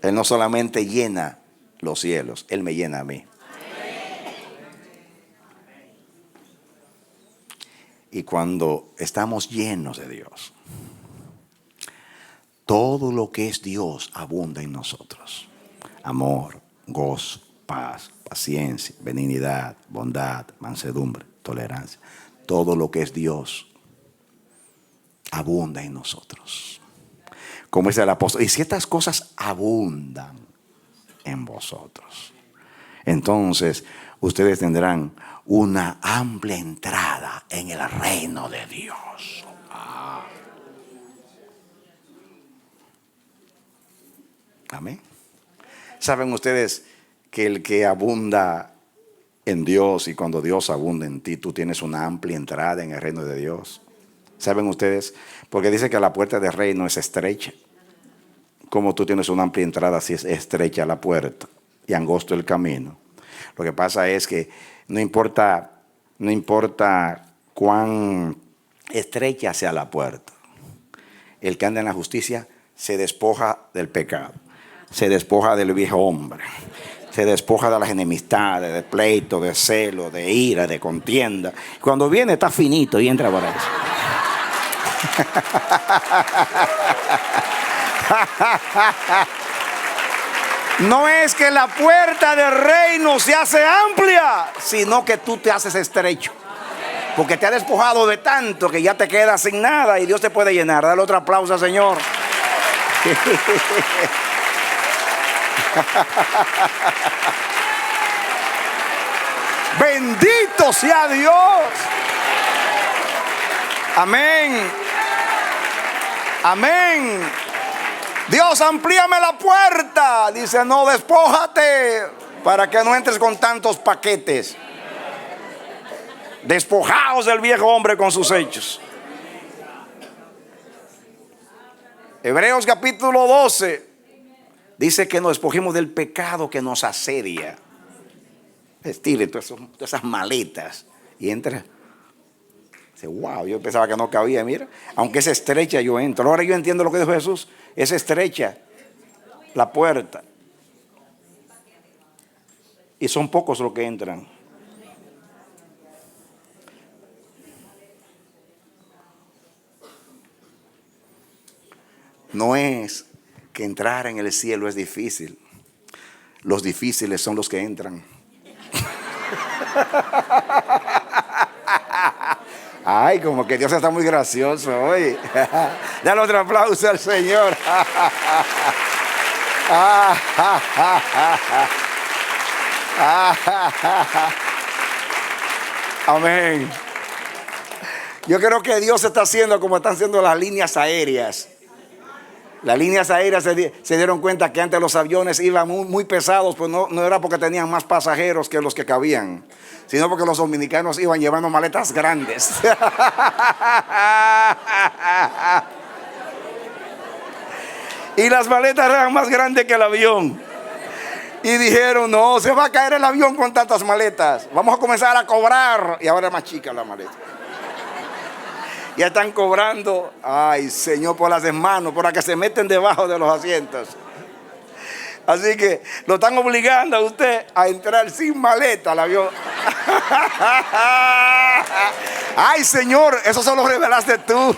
Él no solamente llena los cielos, Él me llena a mí. Y cuando estamos llenos de Dios, todo lo que es Dios abunda en nosotros. Amor, gozo, paz, paciencia, benignidad, bondad, mansedumbre, tolerancia. Todo lo que es Dios abunda en nosotros. Como dice el apóstol, y si estas cosas abundan en vosotros, entonces ustedes tendrán una amplia entrada en el reino de Dios. Amén. ¿Saben ustedes que el que abunda en Dios, y cuando Dios abunda en ti, tú tienes una amplia entrada en el reino de Dios? ¿Saben ustedes? Porque dice que la puerta del reino es estrecha. Como tú tienes una amplia entrada, si es estrecha la puerta y angosto el camino. Lo que pasa es que no importa cuán estrecha sea la puerta, el que anda en la justicia se despoja del pecado, se despoja del viejo hombre, se despoja de las enemistades, de pleito, de celo, de ira, de contienda. Cuando viene está finito y entra por eso. No es que la puerta del reino se hace amplia, sino que tú te haces estrecho. Porque te ha despojado de tanto que ya te quedas sin nada y Dios te puede llenar. Dale otro aplauso al Señor. Bendito sea Dios. Amén. Amén. Dios, amplíame la puerta. Dice, no, despójate para que no entres con tantos paquetes. Despojaos del viejo hombre con sus hechos. Hebreos capítulo 12 dice que nos despojemos del pecado que nos asedia. Estire todas esas maletas y entra. Dice, wow, yo pensaba que no cabía. Mira, aunque es estrecha, yo entro. Ahora yo entiendo lo que dijo Jesús. Es estrecha la puerta y son pocos los que entran. No es que entrar en el cielo es difícil. Los difíciles son los que entran. Ay, como que Dios está muy gracioso hoy. Dale otro aplauso al Señor. Amén. Yo creo que Dios está haciendo como están haciendo las líneas aéreas. Las líneas aéreas se dieron cuenta que antes los aviones iban muy pesados, pues no era porque tenían más pasajeros que los que cabían, sino porque los dominicanos iban llevando maletas grandes. Y las maletas eran más grandes que el avión. Y dijeron, no, se va a caer el avión con tantas maletas. Vamos a comenzar a cobrar. Y ahora es más chica la maleta. Ya están cobrando, ay Señor, por las manos, por las que se meten debajo de los asientos. Así que lo están obligando a usted a entrar sin maleta al avión. Ay Señor, eso solo revelaste tú.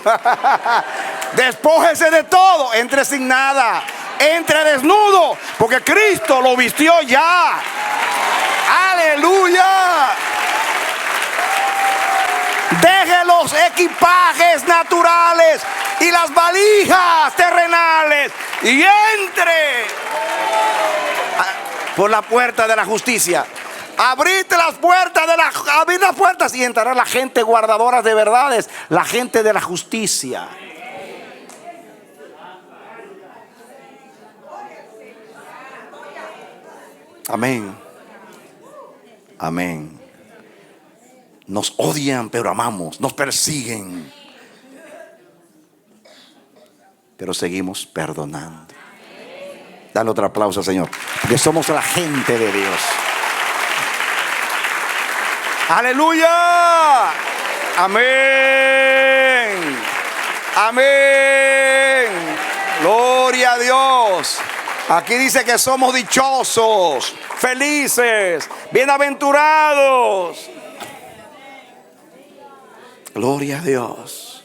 Despójese de todo, entre sin nada, entre desnudo, porque Cristo lo vistió ya. Aleluya. Deje los equipajes naturales y las valijas terrenales y entre por la puerta de la justicia. Abrid las puertas y entrará la gente guardadora de verdades, la gente de la justicia. Amén. Amén. Nos odian, pero amamos. Nos persiguen, pero seguimos perdonando. Dale otro aplauso al Señor, porque somos la gente de Dios. Aleluya. Amén. Amén. Gloria a Dios. Aquí dice que somos dichosos, felices, bienaventurados. Gloria a Dios.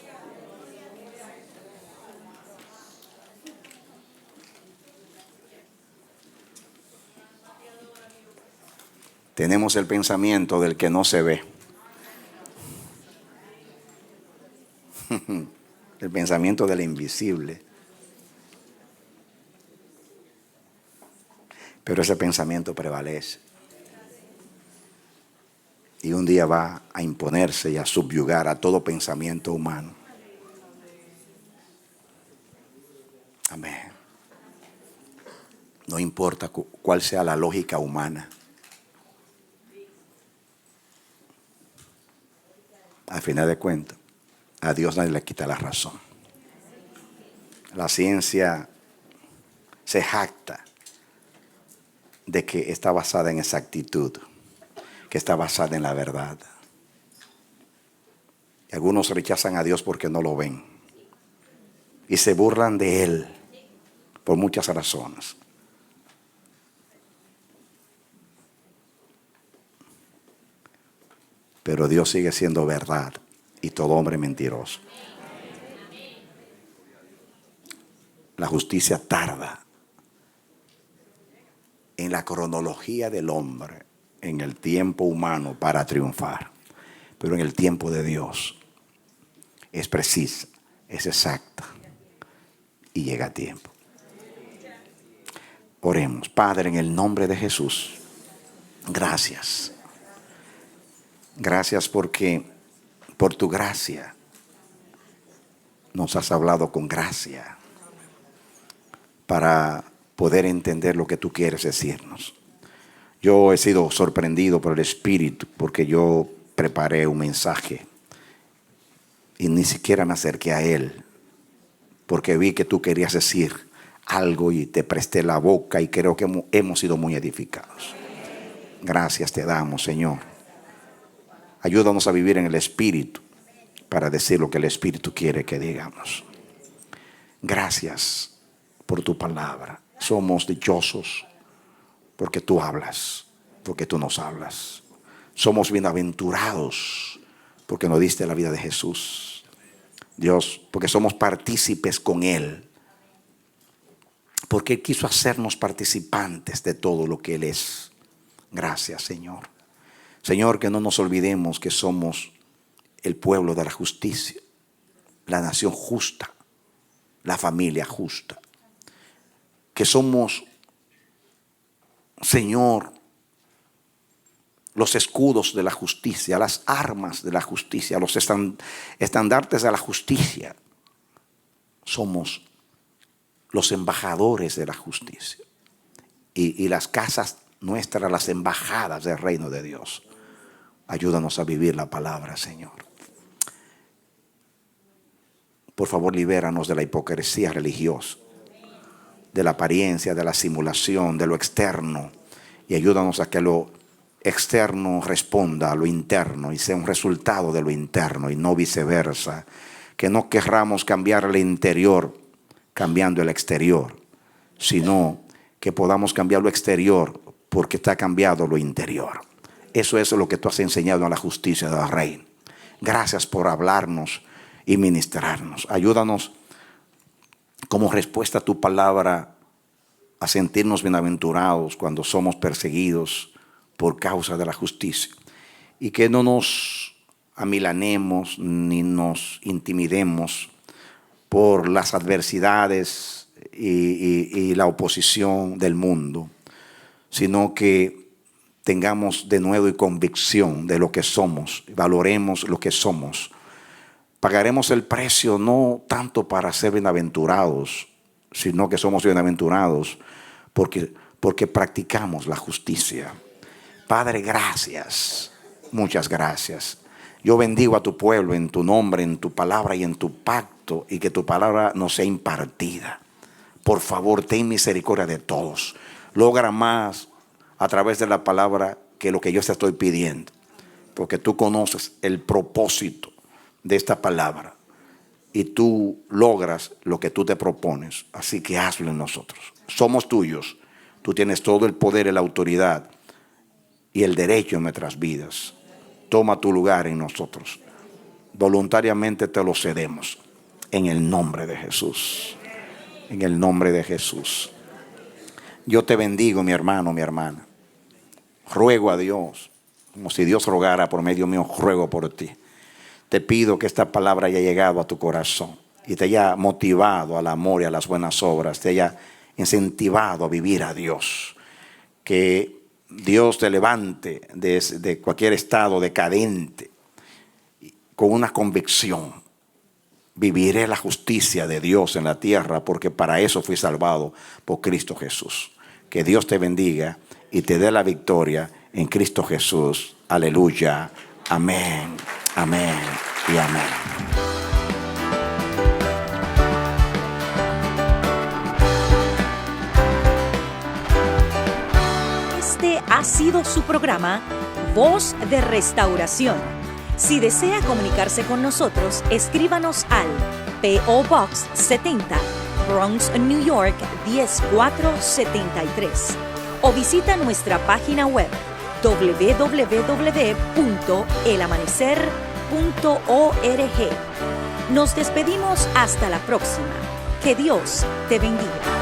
Tenemos el pensamiento del que no se ve. El pensamiento pensamiento del invisible. Pero ese pensamiento prevalece. Y un día va a imponerse y a subyugar a todo pensamiento humano. Amén. No importa cuál sea la lógica humana. Al final de cuentas, a Dios nadie le quita la razón. La ciencia se jacta de que está basada en exactitud, que está basada en la verdad. Y algunos rechazan a Dios porque no lo ven. Y se burlan de Él por muchas razones. Pero Dios sigue siendo verdad y todo hombre mentiroso. La justicia tarda en la cronología del hombre, en el tiempo humano para triunfar. Pero en el tiempo de Dios es precisa, es exacta y llega a tiempo. Oremos. Padre, en el nombre de Jesús, gracias. Gracias porque por tu gracia nos has hablado con gracia para poder entender lo que tú quieres decirnos. Yo he sido sorprendido por el Espíritu porque yo preparé un mensaje y ni siquiera me acerqué a él porque vi que tú querías decir algo y te presté la boca y creo que hemos sido muy edificados. Gracias te damos, Señor. Ayúdanos a vivir en el Espíritu para decir lo que el Espíritu quiere que digamos. Gracias por tu palabra. Somos dichosos porque tú hablas, porque tú nos hablas. Somos bienaventurados porque nos diste la vida de Jesús. Dios, porque somos partícipes con Él. Porque Él quiso hacernos participantes de todo lo que Él es. Gracias, Señor. Señor, que no nos olvidemos que somos el pueblo de la justicia, la nación justa, la familia justa. Que somos, Señor, los escudos de la justicia, las armas de la justicia, los estandartes de la justicia. Somos los embajadores de la justicia. Y las casas nuestras, las embajadas del reino de Dios. Ayúdanos a vivir la palabra, Señor. Por favor, libéranos de la hipocresía religiosa, de la apariencia, de la simulación, de lo externo. Y ayúdanos a que lo externo responda a lo interno y sea un resultado de lo interno y no viceversa. Que no querramos cambiar el interior cambiando el exterior, sino que podamos cambiar lo exterior porque está cambiado lo interior. Eso es lo que tú has enseñado en la justicia del Rey. Gracias por hablarnos y ministrarnos. Ayúdanos como respuesta a tu palabra a sentirnos bienaventurados cuando somos perseguidos por causa de la justicia. Y que no nos amilanemos ni nos intimidemos por las adversidades y la oposición del mundo, sino que tengamos de nuevo y convicción de lo que somos, valoremos lo que somos. Pagaremos el precio no tanto para ser bienaventurados, sino que somos bienaventurados porque practicamos la justicia. Padre, gracias, muchas gracias. Yo bendigo a tu pueblo en tu nombre, en tu palabra y en tu pacto, y que tu palabra nos sea impartida. Por favor, ten misericordia de todos. Logra más a través de la palabra que lo que yo te estoy pidiendo, porque tú conoces el propósito de esta palabra y tú logras lo que tú te propones. Así que hazlo en nosotros. Somos tuyos. Tú tienes todo el poder y la autoridad y el derecho en nuestras vidas. Toma tu lugar en nosotros. Voluntariamente te lo cedemos. En el nombre de Jesús. En el nombre de Jesús. Yo te bendigo, mi hermano, mi hermana. Ruego a Dios, como si Dios rogara por medio mío, ruego por ti. Te pido que esta palabra haya llegado a tu corazón y te haya motivado al amor y a las buenas obras, te haya incentivado a vivir a Dios. Que Dios te levante de cualquier estado decadente con una convicción: viviré la justicia de Dios en la tierra, porque para eso fui salvado por Cristo Jesús. Que Dios te bendiga y te dé la victoria en Cristo Jesús. Aleluya. Amén, amén y amén. Este ha sido su programa Voz de Restauración. Si desea comunicarse con nosotros, escríbanos al P.O. Box 70, Bronx, New York 10473, o visita nuestra página web www.elamanecer.org. Nos despedimos hasta la próxima. Que Dios te bendiga.